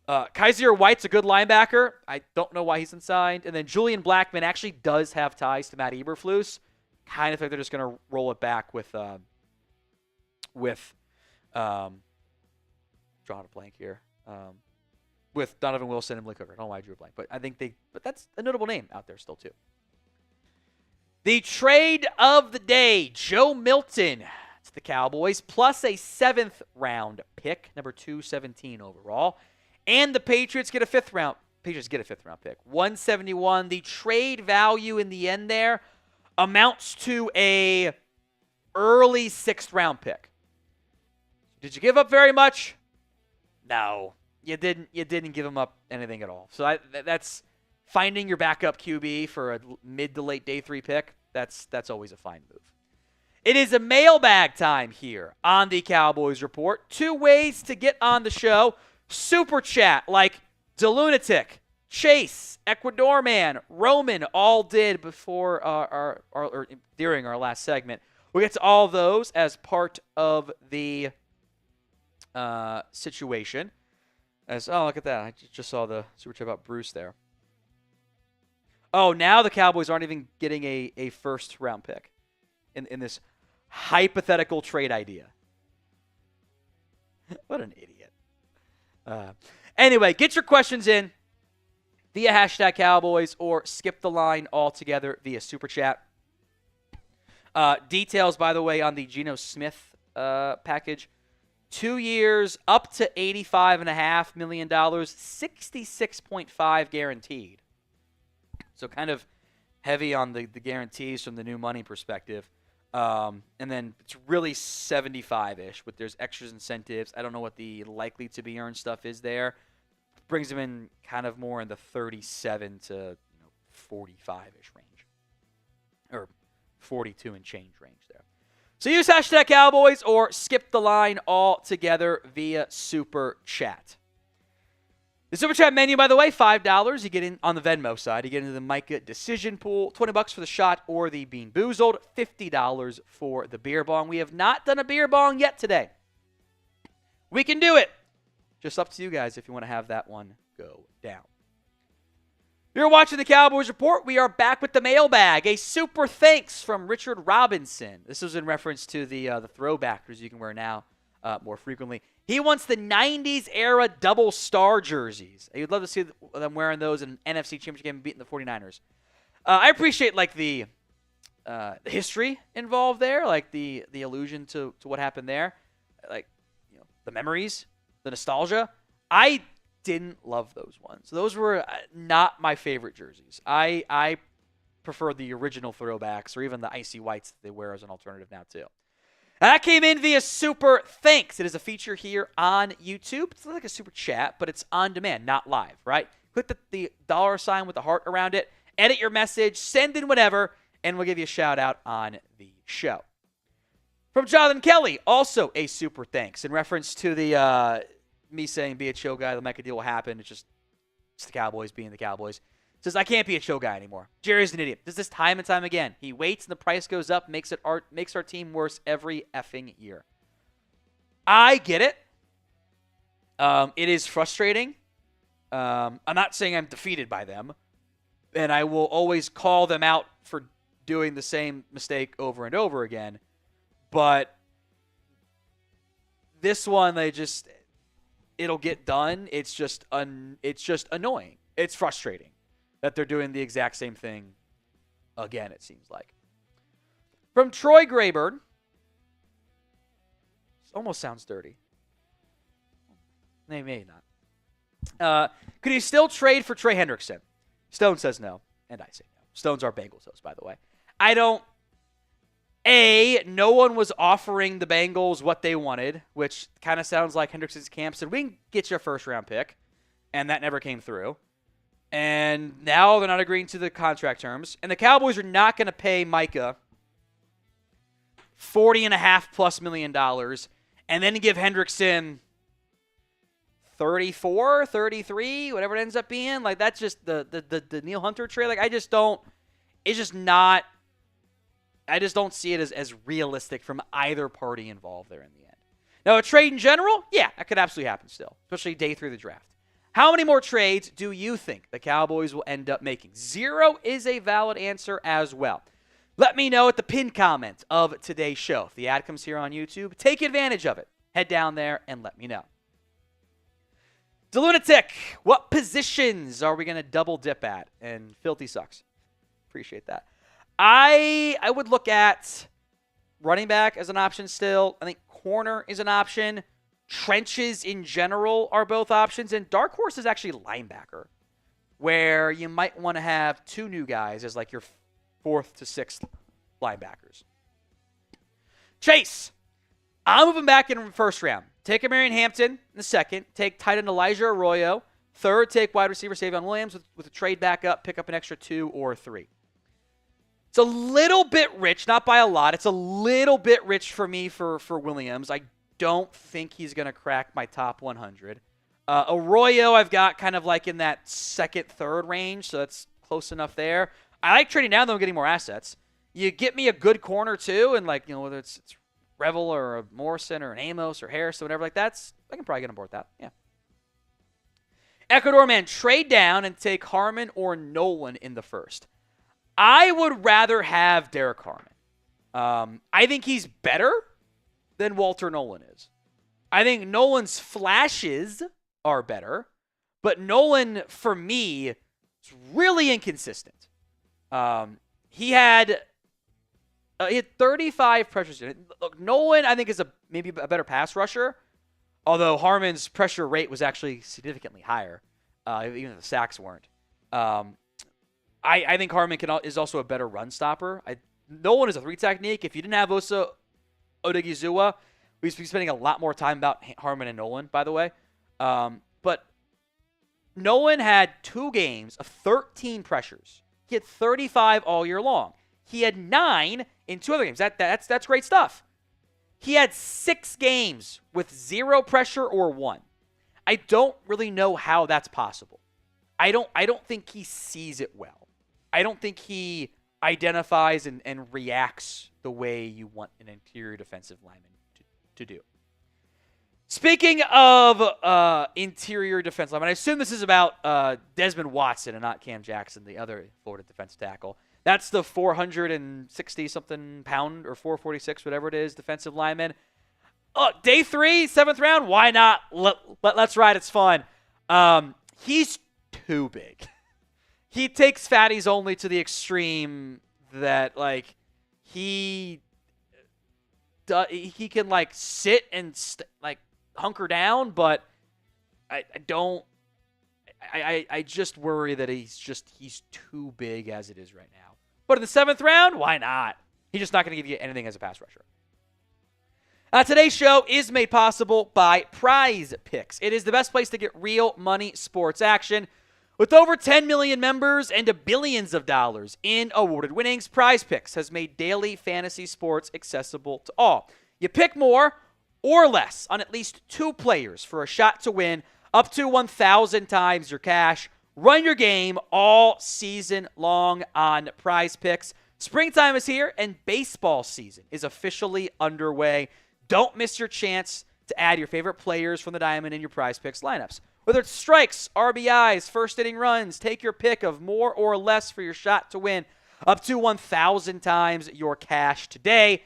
Kaiser White's a good linebacker. I don't know why he's unsigned. And then Julian Blackmon actually does have ties to Matt Eberflus. Kind of think they're just going to roll it back with drawing a blank here. With Donovan Wilson and Blake Hooker. I don't know why I drew a blank, but I think but that's a notable name out there still too. The trade of the day, Joe Milton to the Cowboys, plus a 7th round pick, number 217 overall. And the Patriots get a 5th round. Patriots get a 5th round pick. 171. The trade value in the end there amounts to a early 6th round pick. Did you give up very much? No. You didn't give him up anything at all. So that's finding your backup QB for a mid to late day 3 pick. That's always a fine move. It is a mailbag time here on the Cowboys Report. 2 ways to get on the show. Super chat like DeLunatic, Chase, Ecuador Man, Roman all did before or during our last segment. We'll get to all those as part of the situation. Look at that. I just saw the super chat about Bruce there. Oh, now the Cowboys aren't even getting a first-round pick in this hypothetical trade idea. What an idiot. Anyway, get your questions in via hashtag Cowboys or skip the line altogether via Super Chat. Details, by the way, on the Geno Smith package. 2 years, up to $85.5 million, 66.5 guaranteed. So kind of heavy on the guarantees from the new money perspective. And then it's really 75-ish, with there's extras incentives. I don't know what the likely to be earned stuff is there. Brings them in kind of more in the 37 to 45-ish range. Or 42 and change range there. So use hashtag Cowboys or skip the line altogether via Super Chat. The Super Chat menu, by the way, $5. You get in on the Venmo side. You get into the Micah decision pool. $20 for the shot or the Bean Boozled. $50 for the beer bong. We have not done a beer bong yet today. We can do it. Just up to you guys if you want to have that one go down. You're watching the Cowboys Report. We are back with the mailbag. A super thanks from Richard Robinson. This was in reference to the throwbackers you can wear now more frequently. He wants the 90s era double star jerseys. He'd love to see them wearing those in an NFC Championship game and beating the 49ers. I appreciate the history involved there, like the allusion to what happened there, the memories, the nostalgia. I didn't love those ones. Those were not my favorite jerseys. I prefer the original throwbacks or even the icy whites that they wear as an alternative now too. That came in via Super Thanks. It is a feature here on YouTube. It's like a super chat, but it's on demand, not live, right? Click the dollar sign with the heart around it, edit your message, send in whatever, and we'll give you a shout out on the show. From Jonathan Kelly, also a super thanks in reference to the me saying be a chill guy, the Mecca deal will happen. It's the Cowboys being the Cowboys. Says, I can't be a chill guy anymore. Jerry's an idiot. Does this time and time again. He waits and the price goes up, makes our team worse every effing year. I get it. It is frustrating. I'm not saying I'm defeated by them. And I will always call them out for doing the same mistake over and over again. But this one, it'll get done. It's just annoying. It's frustrating that they're doing the exact same thing again, it seems like. From Troy Graybird. Almost sounds dirty. Maybe not. Could he still trade for Trey Hendrickson? Stone says no, and I say no. Stone's our Bengals host, by the way. No one was offering the Bengals what they wanted, which kind of sounds like Hendrickson's camp said, we can get you a first-round pick, and that never came through. And now they're not agreeing to the contract terms. And the Cowboys are not going to pay Micah $40.5+ million and then give Hendrickson 34, 33, whatever it ends up being. That's just the Neil Hunter trade. I just don't see it as realistic from either party involved there in the end. Now, a trade in general, yeah, that could absolutely happen still, especially day 3 of the draft. How many more trades do you think the Cowboys will end up making? 0 is a valid answer as well. Let me know at the pinned comment of today's show. If the ad comes here on YouTube, take advantage of it. Head down there and let me know. DeLunatic, what positions are we going to double dip at? And Filthy sucks. Appreciate that. I would look at running back as an option still. I think corner is an option. Trenches in general are both options. And dark horse is actually linebacker, where you might want to have 2 new guys as your 4th to 6th linebackers. Chase, I'm moving back in the first round. Take a Marion Hampton in the 2nd. Take tight end Elijah Arroyo. 3rd, take wide receiver Savion Williams with a trade back up. Pick up an extra 2 or 3. It's a little bit rich, not by a lot. It's a little bit rich for me for Williams. I don't think he's going to crack my top 100. Arroyo, I've got kind of in that 2nd, 3rd range, so that's close enough there. I like trading down, though, and getting more assets. You get me a good corner, too, and whether it's Revel or a Morrison or an Amos or Harris or whatever, I can probably get on board with that. Yeah. Ecuador man, trade down and take Harmon or Nolan in the first. I would rather have Derek Harmon. I think he's better than Walter Nolan is. I think Nolan's flashes are better, but Nolan, for me, is really inconsistent. He had 35 pressures. Look, Nolan, I think, is maybe a better pass rusher, although Harmon's pressure rate was actually significantly higher, even if the sacks weren't. I think Harmon is also a better run stopper. Nolan is a 3 technique. If you didn't have Osa Odigizua, we'd be spending a lot more time about Harmon and Nolan, by the way. But Nolan had 2 games of 13 pressures. He had 35 all year long. He had 9 in 2 other games. That's great stuff. He had 6 games with 0 pressure or 1. I don't really know how that's possible. I don't think he sees it well. I don't think he identifies and reacts the way you want an interior defensive lineman to do. Speaking of interior defense lineman, I assume this is about Desmond Watson and not Cam Jackson, the other Florida defensive tackle. That's the 460-something pound or 446, whatever it is, defensive lineman. Look, day 3, 7th round, why not? Let's ride. It's fun. He's too big. He takes fatties only to the extreme that, like, he can, like, sit and, hunker down, but I just worry that he's too big as it is right now. But in the 7th round, why not? He's just not going to give you anything as a pass rusher. Today's show is made possible by Prize Picks. It is the best place to get real money sports action. With over 10 million members and billions of dollars in awarded winnings, Prize Picks has made daily fantasy sports accessible to all. You pick more or less on at least 2 players for a shot to win up to 1,000 times your cash. Run your game all season long on Prize Picks. Springtime is here and baseball season is officially underway. Don't miss your chance to add your favorite players from the diamond in your Prize Picks lineups. Whether it's strikes, RBIs, first inning runs, take your pick of more or less for your shot to win up to 1,000 times your cash today.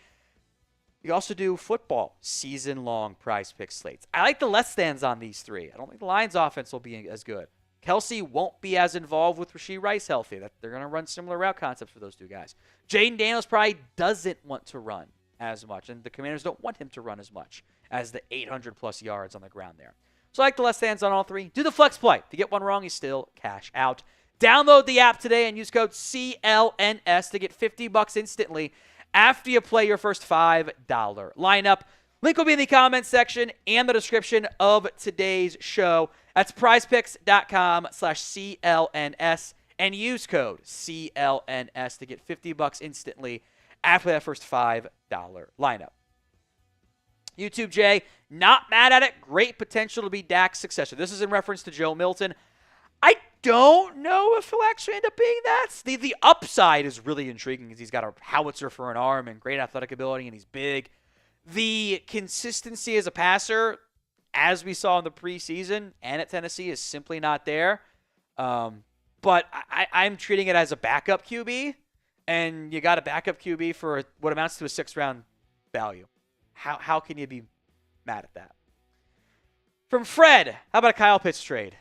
You also do football season-long Prize Picks slates. I like the less thans on these 3. I don't think the Lions' offense will be as good. Kelsey won't be as involved with Rashee Rice healthy. They're going to run similar route concepts for those 2 guys. Jaden Daniels probably doesn't want to run as much, and the Commanders don't want him to run as much as the 800-plus yards on the ground there. So I like the less thans on all 3. Do the flex play. If you get one wrong, you still cash out. Download the app today and use code CLNS to get $50 instantly after you play your first $5 lineup. Link will be in the comments section and the description of today's show. That's prizepicks.com/CLNS and use code CLNS to get $50 instantly after that first $5 lineup. YouTube Jay, not mad at it. Great potential to be Dak's successor. This is in reference to Joe Milton. I don't know if he'll actually end up being that. The upside is really intriguing because he's got a howitzer for an arm and great athletic ability, and he's big. The consistency as a passer, as we saw in the preseason and at Tennessee, is simply not there. But I'm treating it as a backup QB, and you got a backup QB for what amounts to a 6th-round value. How can you be mad at that? From Fred, how about a Kyle Pitts trade?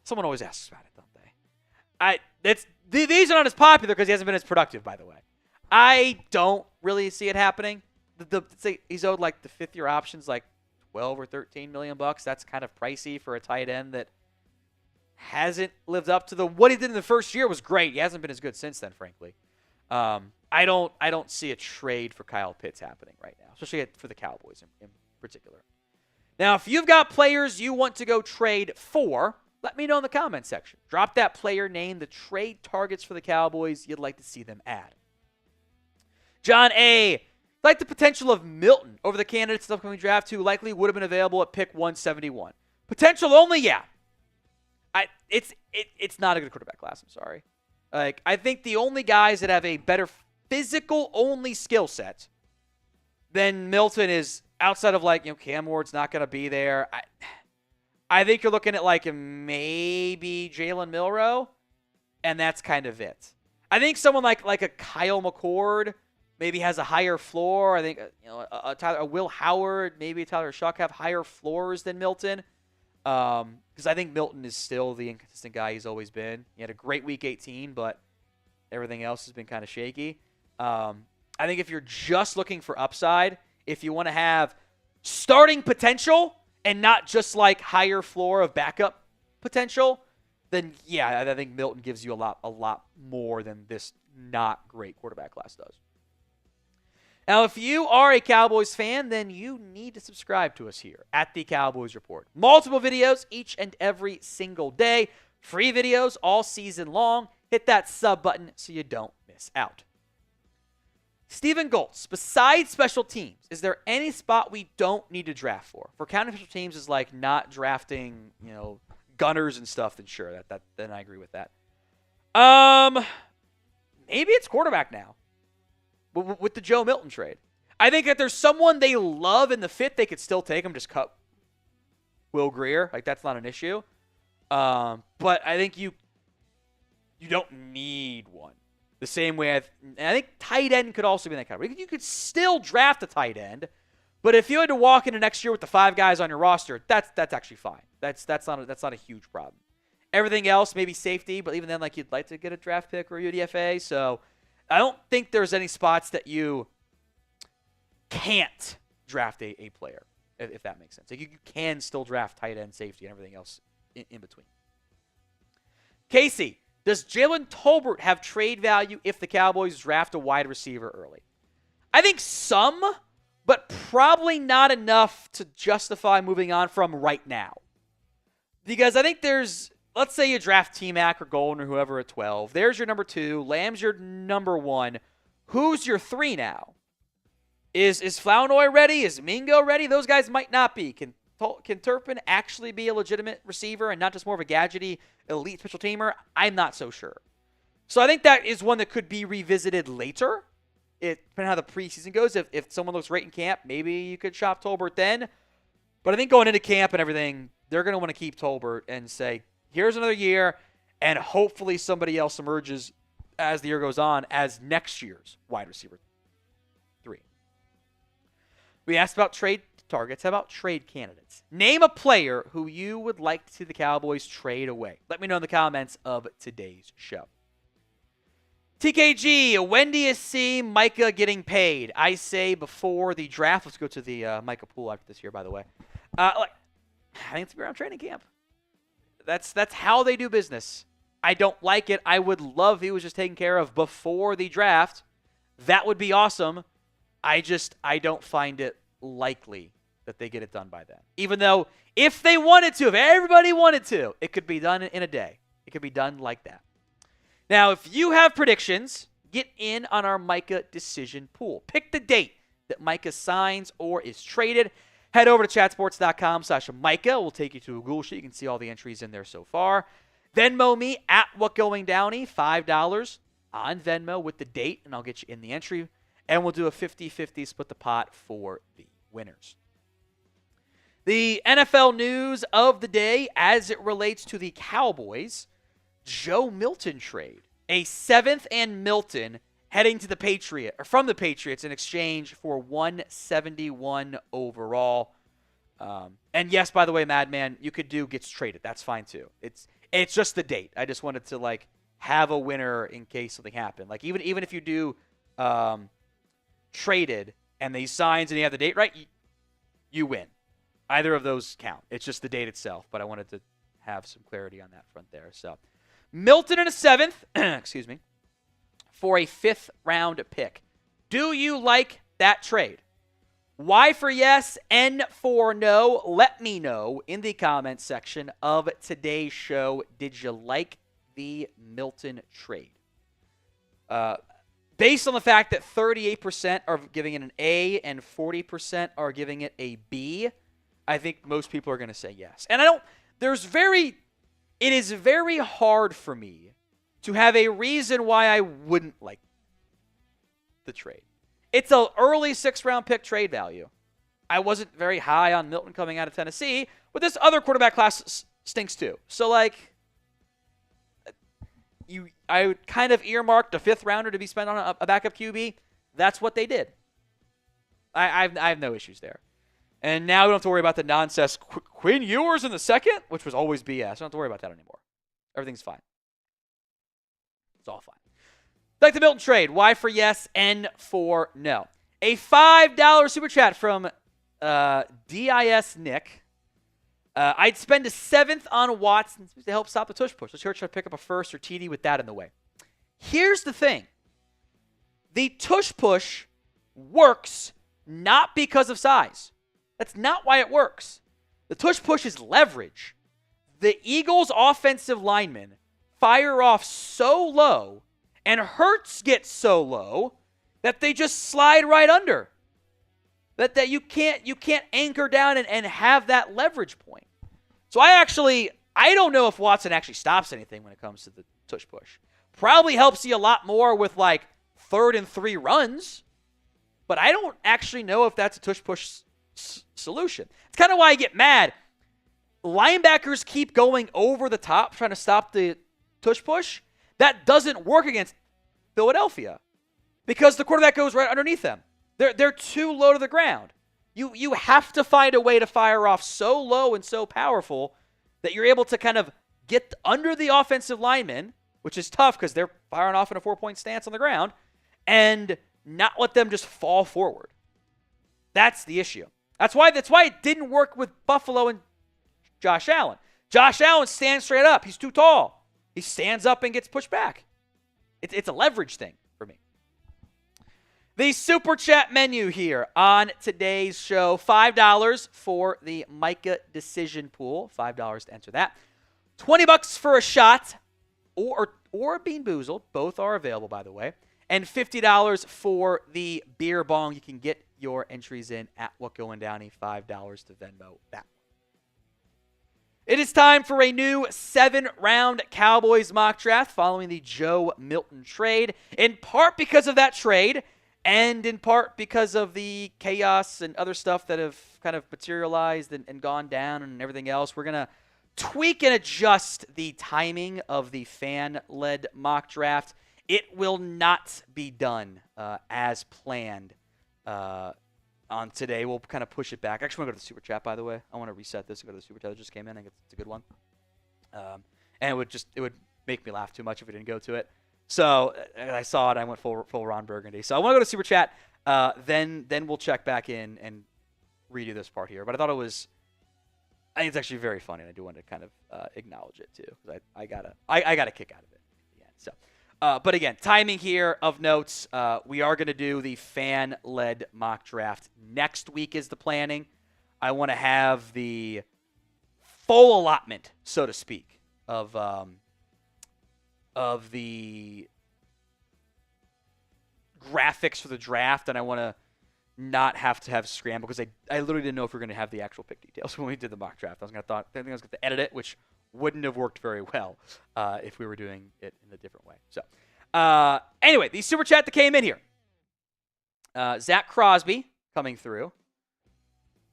Someone always asks about it, don't they? These are not as popular because he hasn't been as productive, by the way. I don't really see it happening. He's owed like the 5th-year options like $12 or $13 million. That's kind of pricey for a tight end that hasn't lived up to what he did in the first year was great. He hasn't been as good since then, frankly. I don't see a trade for Kyle Pitts happening right now, especially for the Cowboys in particular. Now, if you've got players you want to go trade for, let me know in the comments section. Drop that player name, the trade targets for the Cowboys you'd like to see them add. John A. like the potential of Milton over the candidates in the upcoming draft who likely would have been available at pick 171. Potential only, yeah. It's not a good quarterback class, I'm sorry. I think the only guys that have a better physical-only skill set than Milton is outside of Cam Ward's not going to be there. I think you're looking at like maybe Jalen Milroe, and that's kind of it. I think someone like a Kyle McCord maybe has a higher floor. I think a Will Howard, maybe Tyler Shuck have higher floors than Milton. Because I think Milton is still the inconsistent guy he's always been. He had a great Week 18, but everything else has been kind of shaky. I think if you're just looking for upside, if you want to have starting potential and not just like higher floor of backup potential, then yeah, I think Milton gives you a lot more than this not great quarterback class does. Now, if you are a Cowboys fan, then you need to subscribe to us here at the Cowboys Report. Multiple videos each and every single day. Free videos all season long. Hit that sub button so you don't miss out. Stephen Goltz, besides special teams, is there any spot we don't need to draft for? For counting special teams is like not drafting, gunners and stuff, then sure, then I agree with that. Maybe it's quarterback now. With the Joe Milton trade. I think that there's someone they love in the fit, they could still take him, just cut Will Grier. Like, that's not an issue. But I think you don't need one. The same way, and I think tight end could also be in that category. You could still draft a tight end, but if you had to walk into next year with the 5 guys on your roster, that's actually fine. That's not a huge problem. Everything else, maybe safety, but even then, like, you'd like to get a draft pick or a UDFA, so I don't think there's any spots that you can't draft a player, if that makes sense. Like you can still draft tight end, safety, and everything else in between. Casey, does Jalen Tolbert have trade value if the Cowboys draft a wide receiver early? I think some, but probably not enough to justify moving on from right now. Because I think let's say you draft T-Mac or Golden or whoever at 12. There's your number 2. Lamb's your number 1. Who's your 3 now? Is Flournoy ready? Is Mingo ready? Those guys might not be. Can Turpin actually be a legitimate receiver and not just more of a gadgety elite special teamer? I'm not so sure. So I think that is one that could be revisited later. Depending on how the preseason goes. If someone looks great in camp, maybe you could shop Tolbert then. But I think going into camp and everything, they're going to want to keep Tolbert and say, here's another year, and hopefully somebody else emerges as the year goes on as next year's wide receiver 3. We asked about trade targets. How about trade candidates? Name a player who you would like to see the Cowboys trade away. Let me know in the comments of today's show. TKG, when do you see Micah getting paid? I say before the draft. Let's go to the Micah pool after this year, by the way. I think it's around training camp. That's how they do business. I don't like it. I would love if he was just taken care of before the draft. That would be awesome. I don't find it likely that they get it done by then. Even though if they wanted to, if everybody wanted to, it could be done in a day. It could be done like that. Now, if you have predictions, get in on our Micah decision pool. Pick the date that Micah signs or is traded. Head over to chatsports.com/Micah. We'll take you to a Google Sheet. You can see all the entries in there so far. Venmo me at WhatGoingDowney, $5 on Venmo with the date, and I'll get you in the entry. And we'll do a 50-50 split the pot for the winners. The NFL news of the day as it relates to the Cowboys, Joe Milton trade. A 7th and Milton heading to from the Patriots in exchange for 171 overall. And yes, by the way, Madman, you could do gets traded. That's fine too. It's just the date. I just wanted to have a winner in case something happened. Like even if you do traded and he signs and you have the date right, you win. Either of those count. It's just the date itself. But I wanted to have some clarity on that front there. So Milton in a 7th, excuse me, for a 5th round pick. Do you like that trade? Y for yes, N for no. Let me know in the comments section of today's show. Did you like the Milton trade? Based on the fact that 38% are giving it an A and 40% are giving it a B, I think most people are going to say yes. And it is very hard for me to have a reason why I wouldn't like the trade. It's an early 6th round pick trade value. I wasn't very high on Milton coming out of Tennessee, but this other quarterback class stinks too. So, like, I kind of earmarked a 5th rounder to be spent on a backup QB. That's what they did. I have no issues there. And now we don't have to worry about the nonsense Quinn Ewers in the 2nd, which was always BS. I don't have to worry about that anymore. Everything's fine. It's all fine. Like the Milton trade. Y for yes, N for no. A $5 super chat from DIS Nick. I'd spend a 7th on Watson to help stop the tush push. Let's try to pick up a 1st or TD with that in the way. Here's the thing. The tush push works not because of size. That's not why it works. The tush push is leverage. The Eagles' offensive linemen fire off so low and Hurts gets so low that they just slide right under. That you can't anchor down and have that leverage point. So I don't know if Watson actually stops anything when it comes to the tush push. Probably helps you a lot more with like 3rd and 3 runs, but I don't actually know if that's a tush push solution. It's kind of why I get mad. Linebackers keep going over the top trying to stop the tush push. That doesn't work against Philadelphia because the quarterback goes right underneath them. They're too low to the ground. You have to find a way to fire off so low and so powerful that you're able to kind of get under the offensive linemen, which is tough because they're firing off in a 4-point stance on the ground, and not let them just fall forward. That's the issue. That's why it didn't work with Buffalo and Josh Allen. Josh Allen stands straight up. He's too tall. He stands up and gets pushed back. It's a leverage thing for me. The Super Chat menu here on today's show. $5 for the Micah decision pool. $5 to enter that. $20 for a shot or a Bean Boozled. Both are available, by the way. And $50 for the beer bong. You can get your entries in at What Going Downey. $5 to Venmo that. It is time for a new 7-round Cowboys mock draft following the Joe Milton trade. In part because of that trade, and in part because of the chaos and other stuff that have kind of materialized and gone down and everything else, we're going to tweak and adjust the timing of the fan-led mock draft. It will not be done as planned on today. We'll kind of push it back. I actually want to go to the Super Chat, by the way. I want to reset this and go to the Super Chat that just came in. I think it's a good one. And it would make me laugh too much if we didn't go to it. So I saw it. I went full Ron Burgundy. So I want to go to Super Chat. Then we'll check back in and redo this part here. But I think it's actually very funny, and I do want to kind of acknowledge it too, because I got a kick out of it at the end. So, but again, timing here of notes. We are going to do the fan-led mock draft next week. Is the planning? I want to have the full allotment, so to speak, of the graphics for the draft, and I want to not have to have scramble because I literally didn't know if we were going to have the actual pick details when we did the mock draft. I think I was going to edit it, which wouldn't have worked very well if we were doing it in a different way. So anyway, the Super Chat that came in here. Zach Crosby coming through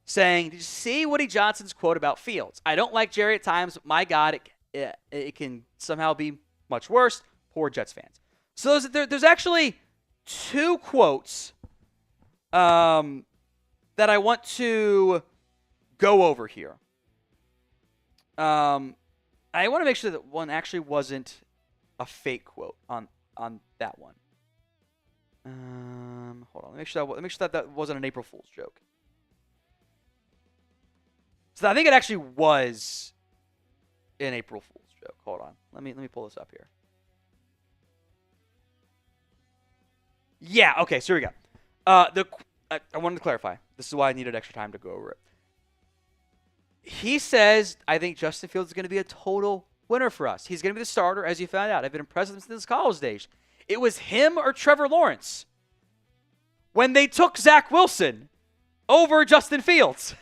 saying, did you see Woody Johnson's quote about Fields? I don't like Jerry at times, but my God, it can somehow be much worse. Poor Jets fans. So there's actually 2 quotes that I want to go over here. I want to make sure that one actually wasn't a fake quote on that one. Hold on. Let me make sure that wasn't an April Fool's joke. So I think it actually was an April Fool's joke. Hold on. Let me pull this up here. Yeah, okay, so here we go. I wanted to clarify. This is why I needed extra time to go over it. He says, I think Justin Fields is going to be a total winner for us. He's going to be the starter, as you found out. I've been impressed with him since his college days. It was him or Trevor Lawrence when they took Zach Wilson over Justin Fields.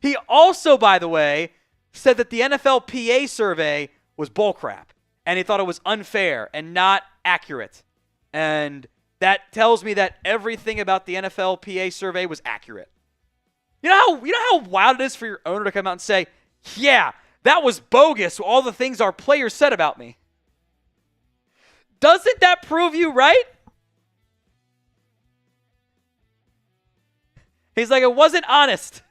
He also, by the way, said that the NFLPA survey was bullcrap, and he thought it was unfair and not accurate. And that tells me that everything about the NFLPA survey was accurate. You know how wild it is for your owner to come out and say, yeah, that was bogus, all the things our players said about me. Doesn't that prove you right? He's like, it wasn't honest.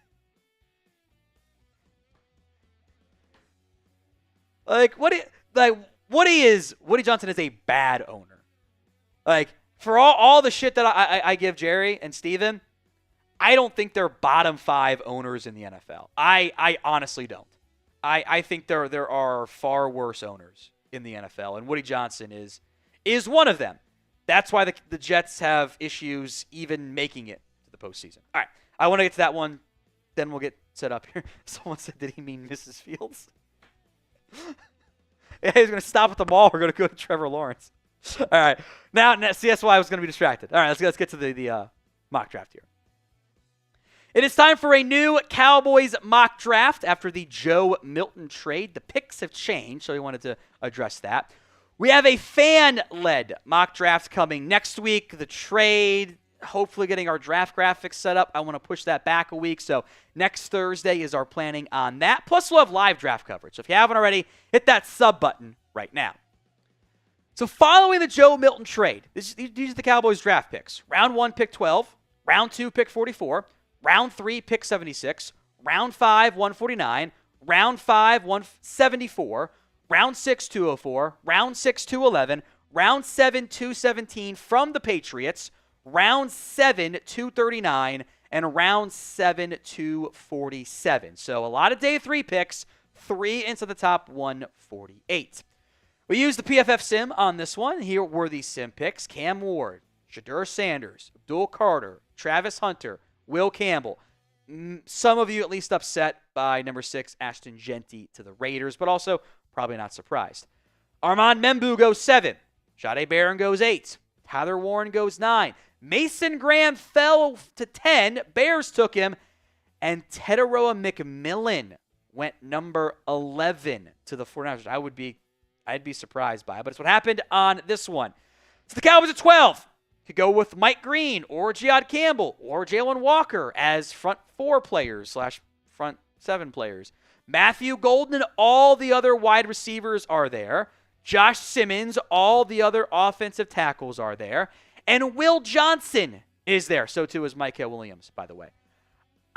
Woody Johnson is a bad owner. Like, for all the shit that I give Jerry and Steven, I don't think they're bottom 5 owners in the NFL. I honestly don't. I think there are far worse owners in the NFL, and Woody Johnson is one of them. That's why the Jets have issues even making it to the postseason. All right, I want to get to that one. Then we'll get set up here. Someone said, did he mean Mrs. Fields? Yeah, he's going to stop at the mall. We're going to go to Trevor Lawrence. All right. Now, see, that's why I was going to be distracted. All right, let's get to the mock draft here. It is time for a new Cowboys mock draft after the Joe Milton trade. The picks have changed, so we wanted to address that. We have a fan-led mock draft coming next week. The trade, hopefully getting our draft graphics set up. I want to push that back a week, so next Thursday is our planning on that. Plus, we'll have live draft coverage. So if you haven't already, hit that sub button right now. So following the Joe Milton trade, these are the Cowboys draft picks. Round 1, pick 12. Round 2, pick 44. Round 3, pick 76. Round 5, 149. Round 5, 174. Round 6, 204. Round 6, 211. Round 7, 217 from the Patriots. Round 7, 239. And round 7, 247. So a lot of day 3 picks. 3 into the top 148. We used the PFF sim on this one. Here were the sim picks. Cam Ward, Shadur Sanders, Abdul Carter, Travis Hunter, Will Campbell. Some of you at least upset by number 6, Ashton Genty to the Raiders, but also probably not surprised. Armand Membu goes 7. Jahdae Barron goes 8. Tyler Warren goes 9. Mason Graham fell to 10. Bears took him. And Teteroa McMillan went number 11 to the 49ers. I'd be surprised by it, but it's what happened on this one. So the Cowboys at 12 could go with Mike Green or Jihad Campbell or Jalen Walker as front 4 players / front 7 players. Matthew Golden and all the other wide receivers are there. Josh Simmons, all the other offensive tackles are there. And Will Johnson is there. So too is Micah Williams, by the way.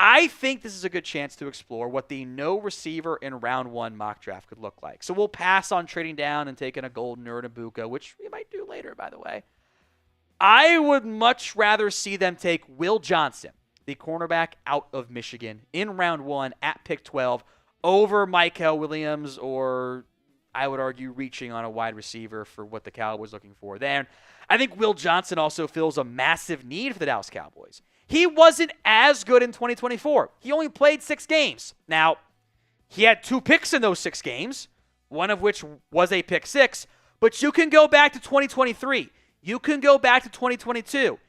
I think this is a good chance to explore what the no receiver in round 1 mock draft could look like. So we'll pass on trading down and taking a Golden or an Ibuka, which we might do later, by the way. I would much rather see them take Will Johnson, the cornerback out of Michigan, in round 1 at pick 12 over Micah Williams, or I would argue reaching on a wide receiver for what the Cowboys are looking for there. I think Will Johnson also fills a massive need for the Dallas Cowboys. He wasn't as good in 2024. He only played 6 games. Now, he had 2 picks in those 6 games, one of which was a pick 6, but you can go back to 2023. You can go back to 2022.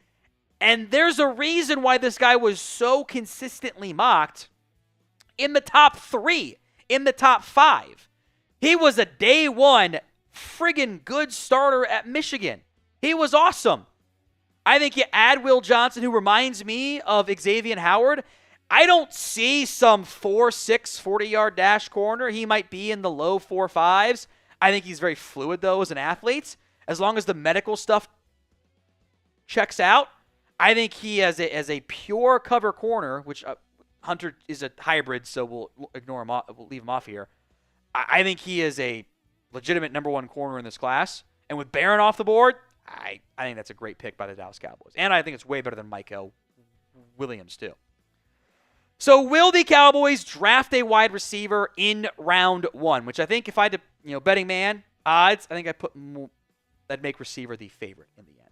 And there's a reason why this guy was so consistently mocked in the top 3, in the top 5. He was a day 1 friggin' good starter at Michigan. He was awesome. I think you add Will Johnson, who reminds me of Xavier Howard. I don't see some 4.6 40-yard dash corner. He might be in the low 4.5s. I think he's very fluid, though, as an athlete. As long as the medical stuff checks out, I think he as a pure cover corner, which Hunter is a hybrid, so we'll ignore him. We'll leave him off here. I think he is a legitimate number 1 corner in this class. And with Barron off the board, I think that's a great pick by the Dallas Cowboys. And I think it's way better than Micah Williams, too. So will the Cowboys draft a wide receiver in round 1? Which I think if I had to, betting man, odds, I think that'd make receiver the favorite in the end.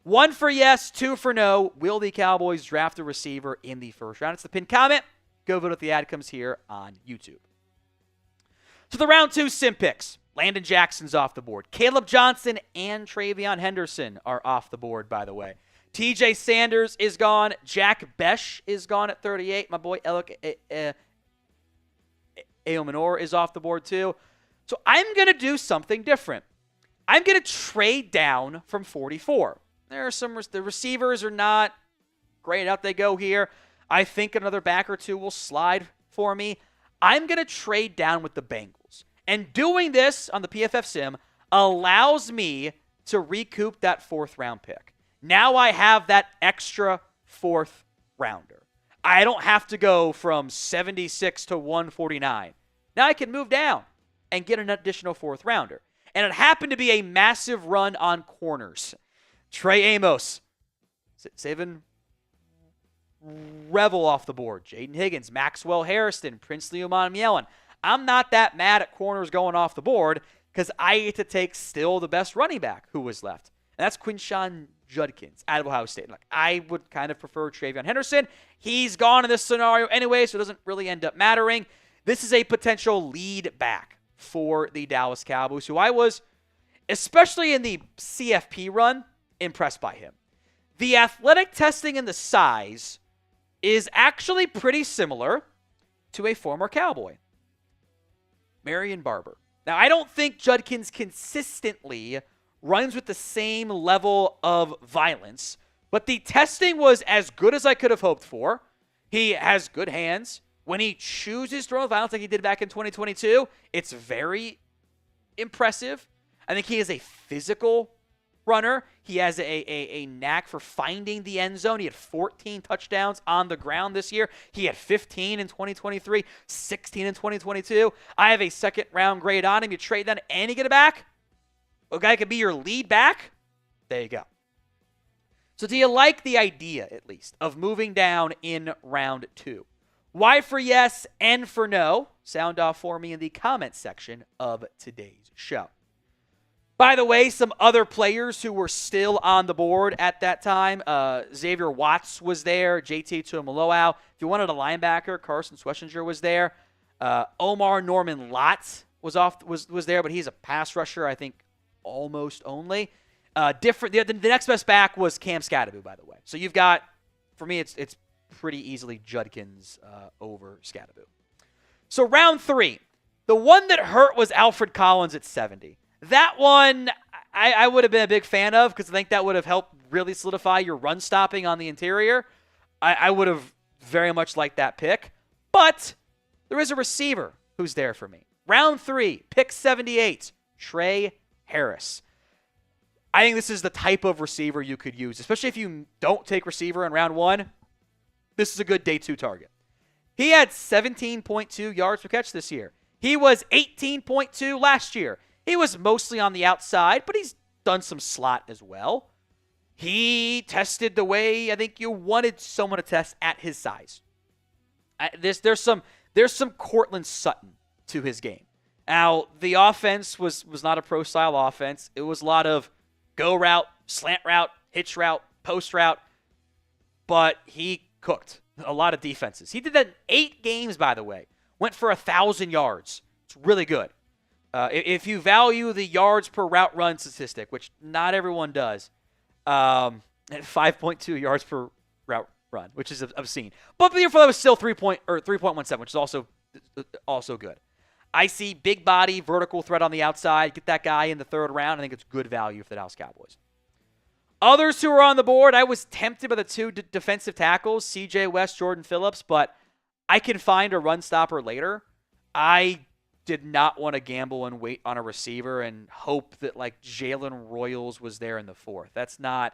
1 for yes, 2 for no. Will the Cowboys draft a receiver in the first round? It's the pinned comment. Go vote if the ad comes here on YouTube. So the round 2 sim picks. Landon Jackson's off the board. Caleb Johnson and Travion Henderson are off the board, by the way. TJ Sanders is gone. Jack Besh is gone at 38. My boy Alec Aomanor is off the board, too. So I'm going to do something different. I'm going to trade down from 44. the receivers are not great. Out they go here. I think another back or two will slide for me. I'm going to trade down with the Bengals. And doing this on the PFF Sim allows me to recoup that 4th round pick. Now I have that extra 4th rounder. I don't have to go from 76 to 149. Now I can move down and get an additional 4th rounder. And it happened to be a massive run on corners. Trey Amos, saving Revel off the board. Jaden Higgins, Maxwell Harrison, Princely Umanmielen. I'm not that mad at corners going off the board because I get to take still the best running back who was left. And that's Quinshon Judkins out of Ohio State. Like, I would kind of prefer Travion Henderson. He's gone in this scenario anyway, so it doesn't really end up mattering. This is a potential lead back for the Dallas Cowboys, who I was, especially in the CFP run, impressed by him. The athletic testing and the size is actually pretty similar to a former Cowboy, Marion Barber. Now, I don't think Judkins consistently runs with the same level of violence, but the testing was as good as I could have hoped for. He has good hands. When he chooses to run with violence like he did back in 2022, it's very impressive. I think he is a physical runner. He has a knack for finding the end zone. He had 14 touchdowns on the ground this year. He had 15 in 2023, 16 in 2022. I have a 2nd round grade on him. You trade that and you get it back. A guy could be your lead back. There you go. So do you like the idea, at least, of moving down in round 2? Why for yes and for no? Sound off for me in the comments section of today's show. By the way, some other players who were still on the board at that time, Xavier Watts was there, JT Tuimoloau. If you wanted a linebacker, Carson Schwessinger was there. Omar Norman Lott was there, but he's a pass rusher, I think, almost only. The next best back was Cam Scadaboo, by the way. So you've got, for me, it's pretty easily Judkins over Scadaboo. So round 3, the one that hurt was Alfred Collins at 70. That one I would have been a big fan of because I think that would have helped really solidify your run stopping on the interior. I would have very much liked that pick. But there is a receiver who's there for me. Round 3, pick 78, Trey Harris. I think this is the type of receiver you could use, especially if you don't take receiver in round 1. This is a good day 2 target. He had 17.2 yards per catch this year. He was 18.2 last year. He was mostly on the outside, but he's done some slot as well. He tested the way I think you wanted someone to test at his size. There's some Cortland Sutton to his game. Now, the offense was not a pro-style offense. It was a lot of go route, slant route, hitch route, post route, but he cooked a lot of defenses. He did that in 8 games, by the way. Went for 1,000 yards. It's really good. If you value the yards per route run statistic, which not everyone does, at 5.2 yards per route run, which is obscene. But the year before that was still 3.17, which is also good. I see big body, vertical threat on the outside. Get that guy in the 3rd round. I think it's good value for the Dallas Cowboys. Others who are on the board, I was tempted by the 2 defensive tackles, CJ West, Jordan Phillips, but I can find a run stopper later. I did not want to gamble and wait on a receiver and hope that like Jalen Royals was there in the 4th. That's not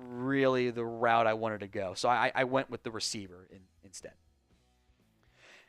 really the route I wanted to go. So I went with the receiver instead.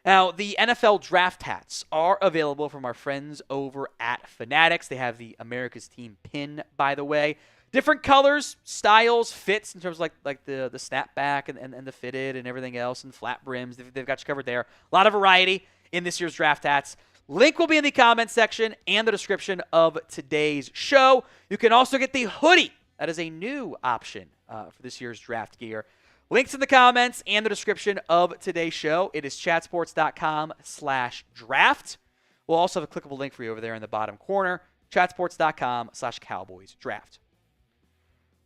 Now, the NFL draft hats are available from our friends over at Fanatics. They have the America's Team pin, by the way. Different colors, styles, fits in terms of like the snapback and the fitted and everything else and flat brims. They've got you covered there. A lot of variety in this year's draft hats. Link will be in the comments section and the description of today's show. You can also get the hoodie. That is a new option for this year's draft gear. Links in the comments and the description of today's show. It is chatsports.com/draft. We'll also have a clickable link for you over there in the bottom corner. chatsports.com/Cowboys draft.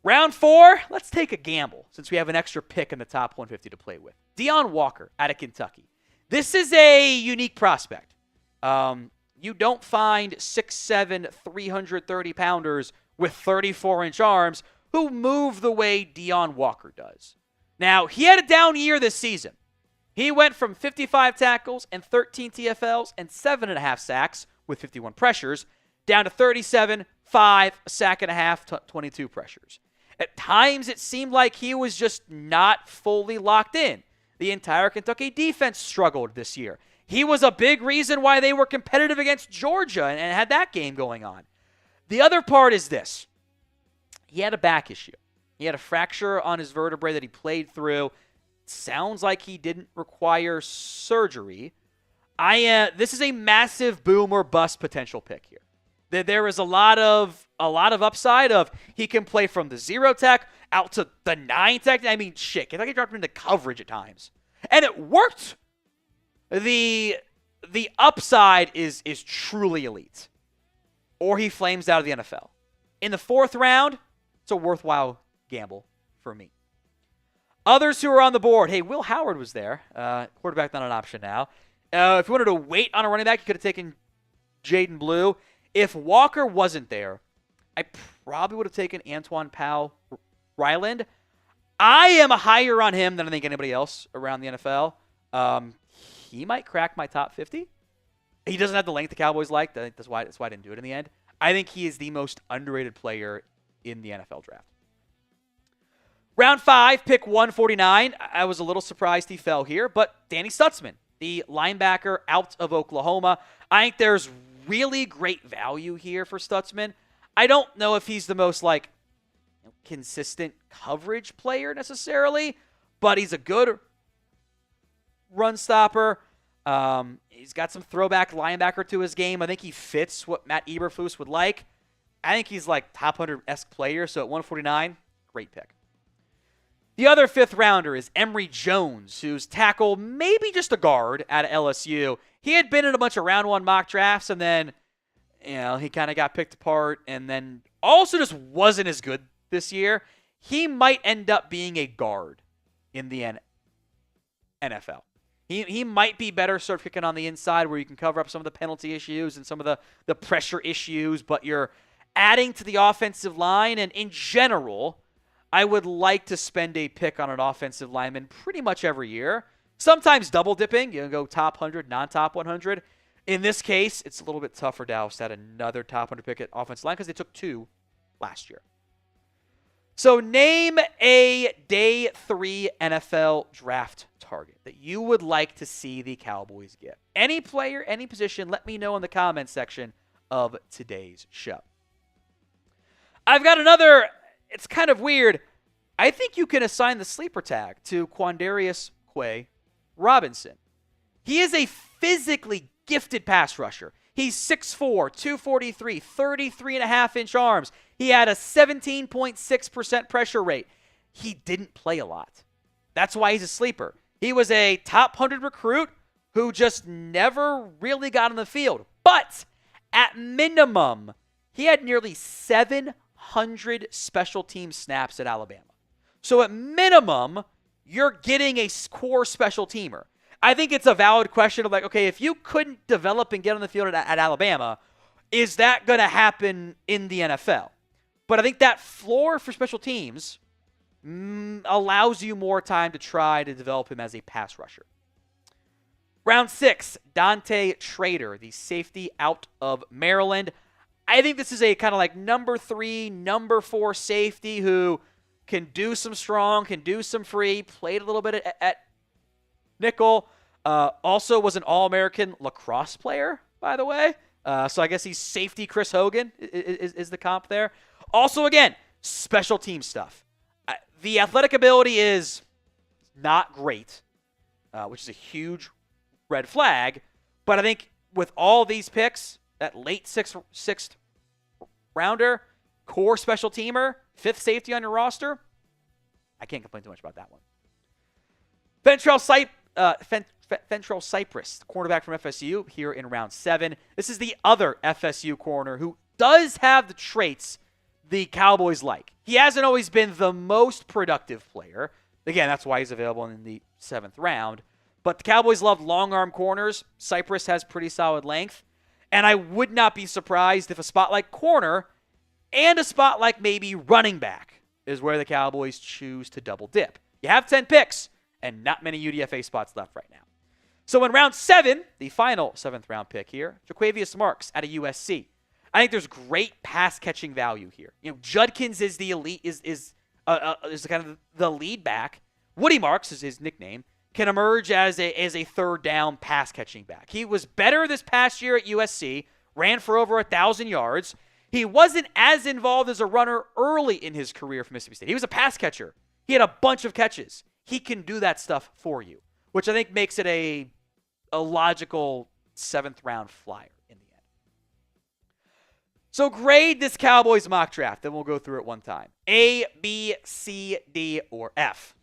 Round 4, let's take a gamble since we have an extra pick in the top 150 to play with. Deion Walker out of Kentucky. This is a unique prospect. You don't find 6'7", 330-pounders with 34-inch arms who move the way Deion Walker does. Now, he had a down year this season. He went from 55 tackles and 13 TFLs and 7.5 sacks with 51 pressures down to 37, 5, a sack and a half, 22 pressures. At times, it seemed like he was just not fully locked in. The entire Kentucky defense struggled this year. He was a big reason why they were competitive against Georgia and had that game going on. The other part is this. He had a back issue. He had a fracture on his vertebrae that he played through. Sounds like he didn't require surgery. This is a massive boom or bust potential pick here. There is a lot of upside of he can play from the 0 tech out to the 9 tech. I mean, shit, Kentucky dropped him into coverage at times, and it worked. The upside is truly elite, or he flames out of the NFL. In the 4th round, it's a worthwhile gamble for me. Others who are on the board, hey, Will Howard was there. Quarterback not an option now. If you wanted to wait on a running back, you could have taken Jaden Blue. If Walker wasn't there, I probably would have taken Antoine Powell Ryland. I am higher on him than I think anybody else around the NFL. He might crack my top 50. He doesn't have the length the Cowboys like. I think that's why I didn't do it in the end. I think he is the most underrated player in the NFL draft. Round 5, pick 149. I was a little surprised he fell here, but Danny Stutzman, the linebacker out of Oklahoma. I think there's really great value here for Stutzman. I don't know if he's the most consistent coverage player necessarily, but he's a good run stopper. He's got some throwback linebacker to his game. I think he fits what Matt Eberflus would like. I think he's top 100-esque player, so at 149, great pick. The other 5th rounder is Emory Jones, who's tackle, maybe just a guard out of LSU. He had been in a bunch of round 1 mock drafts, and then, he kind of got picked apart, and then also just wasn't as good this year. He might end up being a guard in the NFL. He might be better served kicking on the inside where you can cover up some of the penalty issues and some of the pressure issues, but you're adding to the offensive line, and in general, I would like to spend a pick on an offensive lineman pretty much every year. Sometimes double dipping. You can go top 100, non-top 100. In this case, it's a little bit tough for Dallas to add another top 100 pick at offensive line because they took 2 last year. So name a day 3 NFL draft target that you would like to see the Cowboys get. Any player, any position, let me know in the comments section of today's show. I've got another... It's kind of weird. I think you can assign the sleeper tag to Quandarius Quay Robinson. He is a physically gifted pass rusher. He's 6'4", 243, 33.5-inch arms. He had a 17.6% pressure rate. He didn't play a lot. That's why he's a sleeper. He was a top 100 recruit who just never really got on the field. But at minimum, he had nearly 700 special team snaps at Alabama. So at minimum, you're getting a core special teamer. I think it's a valid question of okay, if you couldn't develop and get on the field at Alabama, is that going to happen in the NFL? But I think that floor for special teams allows you more time to try to develop him as a pass rusher. Round 6, Dante Trader, the safety out of Maryland. I think this is a kind of number 3, number 4 safety who can do some strong, can do some free, played a little bit at nickel. Also was an All-American lacrosse player, by the way. So I guess he's safety Chris Hogan is the comp there. Also, again, special team stuff. The athletic ability is not great, which is a huge red flag. But I think with all these picks, that late sixth rounder, core special teamer, 5th safety on your roster, I can't complain too much about that one. Fentrell Cypress, cornerback from FSU, here in round 7. This is the other FSU corner who does have the traits the Cowboys like. He hasn't always been the most productive player. Again, that's why he's available in the 7th round. But the Cowboys love long-arm corners. Cypress has pretty solid length. And I would not be surprised if a spot like corner and a spot like maybe running back is where the Cowboys choose to double dip. You have 10 picks and not many UDFA spots left right now. So in round 7, the final 7th round pick here, Jaquavius Marks out of USC. I think there's great pass catching value here. Judkins is the elite, is kind of the lead back. Woody Marks is his nickname. Can emerge as a third down pass catching back. He was better this past year at USC, ran for over 1,000 yards. He wasn't as involved as a runner early in his career for Mississippi State. He was a pass catcher. He had a bunch of catches. He can do that stuff for you, which I think makes it a logical 7th round flyer in the end. So grade this Cowboys mock draft, and we'll go through it one time. A, B, C, D, or F.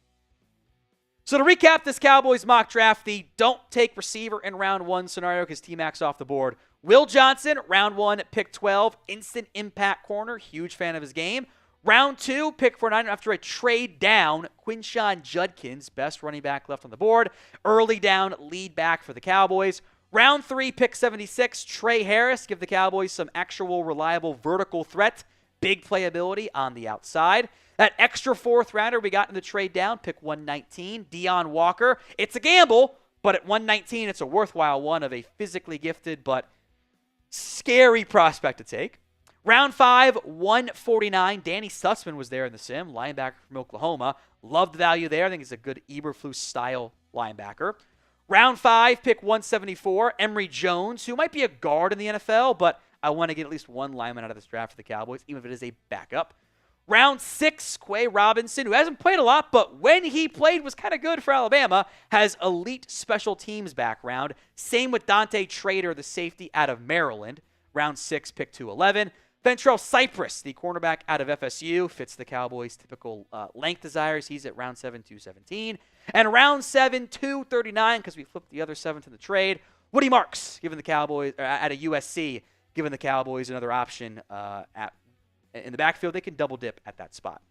So to recap this Cowboys mock draft, the don't take receiver in round 1 scenario because T-Mac's off the board. Will Johnson, round 1, pick 12, instant impact corner, huge fan of his game. Round 2, pick 49 after a trade down, Quinshon Judkins, best running back left on the board. Early down lead back for the Cowboys. Round 3, pick 76, Trey Harris, give the Cowboys some actual reliable vertical threat, big playability on the outside. That extra 4th rounder we got in the trade down, pick 119, Deion Walker. It's a gamble, but at 119, it's a worthwhile one of a physically gifted but scary prospect to take. Round 5, 149, Danny Sussman was there in the sim, linebacker from Oklahoma. Loved the value there. I think he's a good Eberflus-style linebacker. Round 5, pick 174, Emory Jones, who might be a guard in the NFL, but I want to get at least one lineman out of this draft for the Cowboys, even if it is a backup. Round 6, Quay Robinson, who hasn't played a lot, but when he played was kind of good for Alabama, has elite special teams background. Same with Dante Trader, the safety out of Maryland. Round 6, pick 211. Ventrell Cypress, the cornerback out of FSU, fits the Cowboys' typical length desires. He's at round 7, 217. And round 7, 239, because we flipped the other 7th in the trade. Woody Marks, given the Cowboys out of USC, giving the Cowboys another option in the backfield. They can double dip at that spot.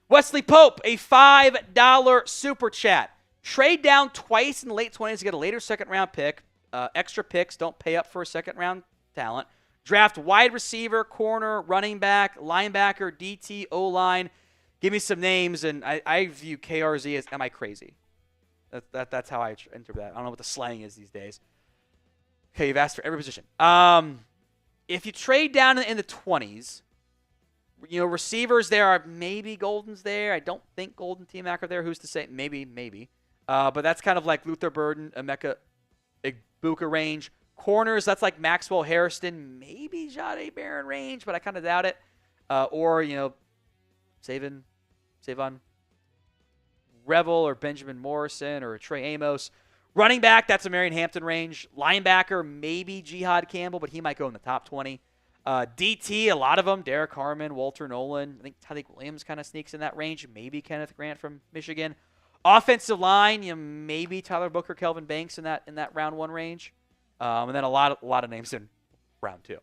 Wesley Pope, a $5 super chat. Trade down twice in the late 20s to get a later 2nd round pick. Extra picks, don't pay up for a 2nd round talent. Draft wide receiver, corner, running back, linebacker, DT, O-line. Give me some names, and I view KRZ as, am I crazy? That's how I interpret that. I don't know what the slang is these days. Okay, you've asked for every position. If you trade down in the 20s, receivers there are maybe Golden's there. I don't think Golden, T-Mac are there. Who's to say? Maybe. But that's kind of like Luther Burden, Emeka Egbuka range. Corners, that's like Maxwell Harrison, maybe Jahdae Barron range, but I kind of doubt it. Or, Savon Revel or Benjamin Morrison or Trey Amos. Running back, that's a Marion Hampton range. Linebacker, maybe Jihad Campbell, but he might go in the top 20. DT, a lot of them. Derek Harmon, Walter Nolan. I think Tyleik Williams kind of sneaks in that range. Maybe Kenneth Grant from Michigan. Offensive line, maybe Tyler Booker, Kelvin Banks in that round 1 range. And then a lot of names in round 2.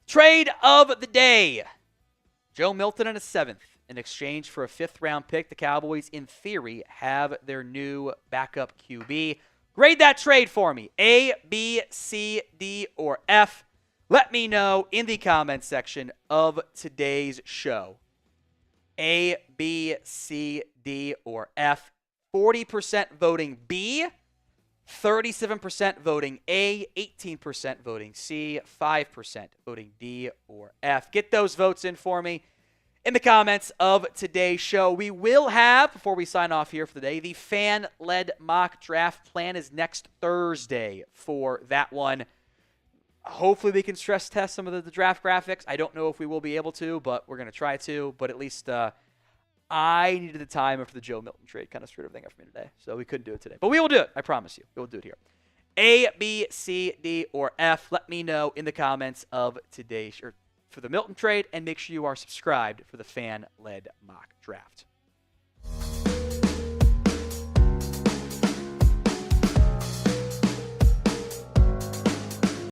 Trade of the day. Joe Milton in a 7th. In exchange for a 5th round pick, the Cowboys, in theory, have their new backup QB. Grade that trade for me. A, B, C, D, or F. Let me know in the comments section of today's show. A, B, C, D, or F. 40% voting B. 37% voting A, 18% voting C, 5% voting D or F. Get those votes in for me in the comments of today's show. We will have, before we sign off here for the day, the fan-led mock draft plan is next Thursday for that one. Hopefully we can stress test some of the draft graphics. I don't know if we will be able to, but we're going to try to. But at least I needed the time after the Joe Milton trade. Kind of screwed everything up for me today. So we couldn't do it today. But we will do it. I promise you. We will do it here. A, B, C, D, or F. Let me know in the comments of today's, or for the Milton trade. And make sure you are subscribed for the fan-led mock draft.